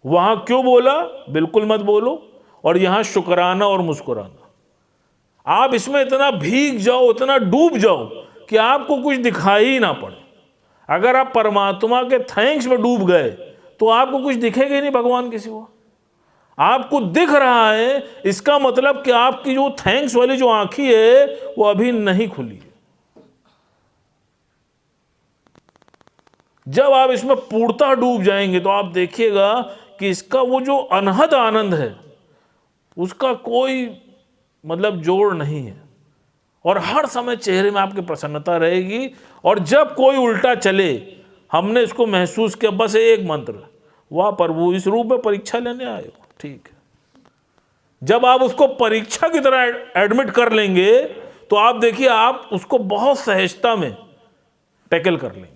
वहां क्यों बोला बिल्कुल मत बोलो, और यहां शुक्राना और मुस्कुराना। आप इसमें इतना भीग जाओ, इतना डूब जाओ कि आपको कुछ दिखाई ही ना पड़े। अगर आप परमात्मा के थैंक्स में डूब गए तो आपको कुछ दिखेगा ही नहीं भगवान के सिवा। आपको दिख रहा है, इसका मतलब कि आपकी जो थैंक्स वाली जो आंखी है वो अभी नहीं खुली है। जब आप इसमें पूर्णतः डूब जाएंगे तो आप देखिएगा कि इसका वो जो अनहद आनंद है, उसका कोई मतलब जोड़ नहीं है। और हर समय चेहरे में आपकी प्रसन्नता रहेगी। और जब कोई उल्टा चले, हमने इसको महसूस किया, बस एक मंत्र, वाह प्रभु इस रूप में परीक्षा लेने आए हो, ठीक है। जब आप उसको परीक्षा की तरह एडमिट कर लेंगे तो आप देखिए आप उसको बहुत सहजता में टैकल कर लेंगे।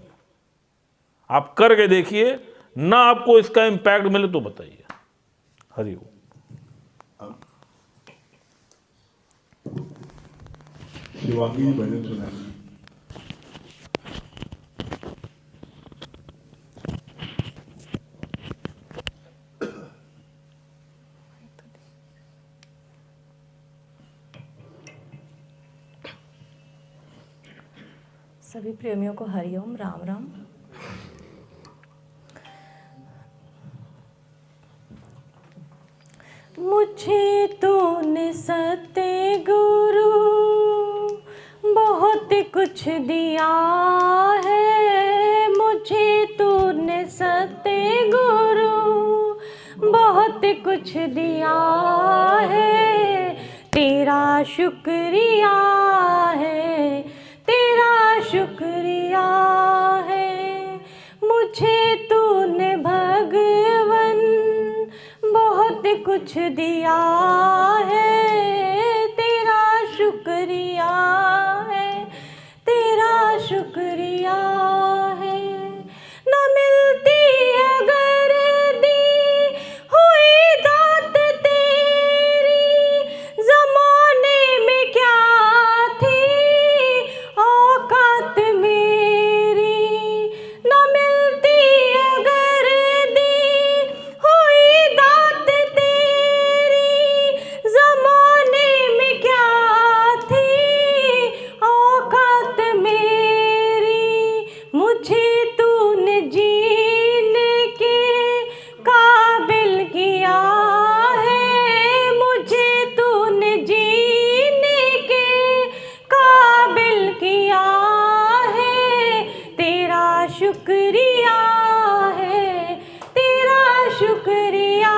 आप करके देखिए, ना आपको इसका इंपैक्ट मिले तो बताइए। हरि ओम। शिवांगी भजन सुनाइए। सभी प्रेमियों को हरिओम, राम राम। मुझे तूने सत्य गुरु बहुत कुछ दिया है, मुझे तूने सत्य गुरु बहुत कुछ दिया है। तेरा शुक्रिया है, तेरा शुक्रिया है। मुझे तूने भगवन बहुत कुछ दिया है, तेरा शुक्रिया है, तेरा शुक्रिया है। न मिलती अगर दी हुई दात तेरी, जमाने में क्या थी औकात मेरी। न मिलती अगर दी हुई दात तेरी, जमाने में क्या थी औकात मेरी। मुझे तूने जीने के काबिल किया है, मुझे तूने जीने के काबिल किया है। तेरा शुक्रिया है, तेरा शुक्रिया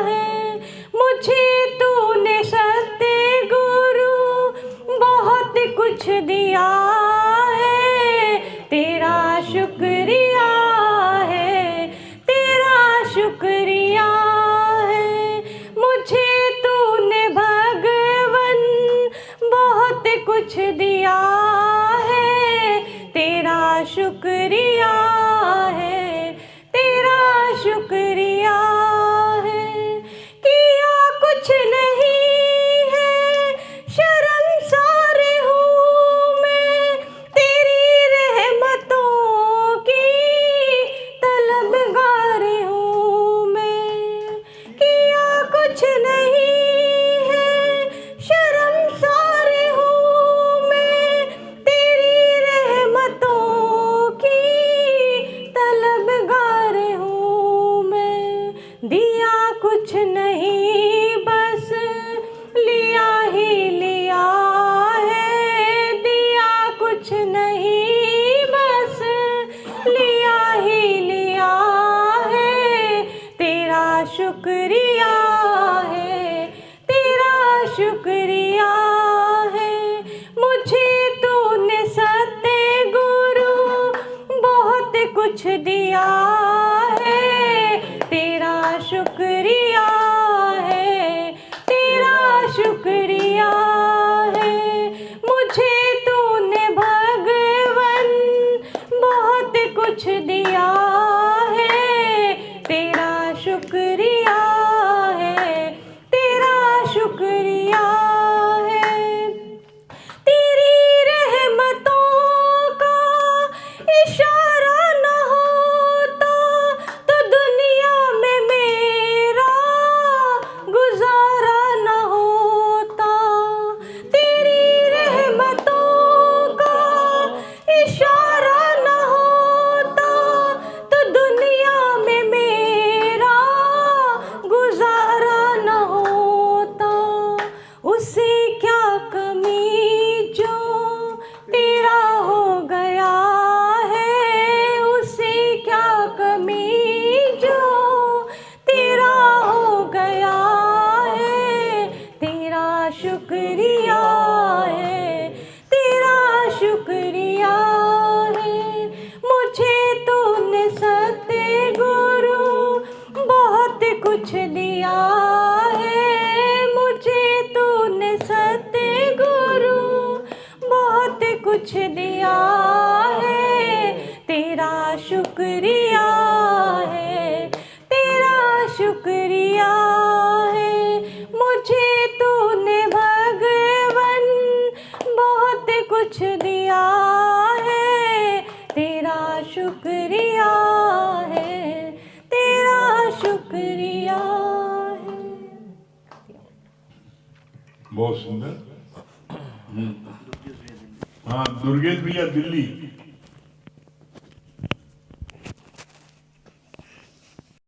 है। मुझे तूने सत्य गुरु बहुत कुछ दिया है, तेरा शुक्रिया है, तेरा शुक्रिया है। मुझे तूने भगवन बहुत कुछ दिया है, तेरा शुक्रिया है, तेरा शुक्रिया है। किया कुछ नहीं है, शर्मसार हूँ मैं, तेरी रहमतों की तलबगार हूँ मैं। किया कुछ नहीं है, शर्मसार हूँ मैं, तेरी रहमतों की तलबगार हूँ मैं। दिया कुछ नहीं बस लिया ही लिया है, दिया कुछ नहीं बस लिया ही लिया है। तेरा शुक्रिया है, तेरा शुक्रिया है। मुझे तूने सत्य गुरु बहुत कुछ दिया है, तेरा शुक्रिया है, तेरा शुक्रिया है। मुझे तूने भगवन बहुत कुछ दिया है, तेरा शुक्रिया है, तेरा शुक्रिया है। तेरी रहमतों का इशारा न होता तो दुनिया में मेरा गुजारा न होता। तेरी रहमतों का इशारा न होता तो दुनिया में मेरा गुजारा न होता। उसे क्या कमी जो तेरा हो गया है, उसे क्या कमी जो तेरा हो गया है। तेरा शुक्रिया है, तेरा शुक्रिया है। मुझे तूने सत्य गुरु बहुत कुछ दिया है, मुझे तूने सत्य गुरु बहुत कुछ दिया है। तेरा शुक्रिया है, तेरा शुक्रिया है। मुझे तूने भगवन बहुत कुछ दिया है, तेरा शुक्रिया है, तेरा शुक्रिया है। बहुत सुंदर। हाँ, दुर्गेश भैया दिल्ली।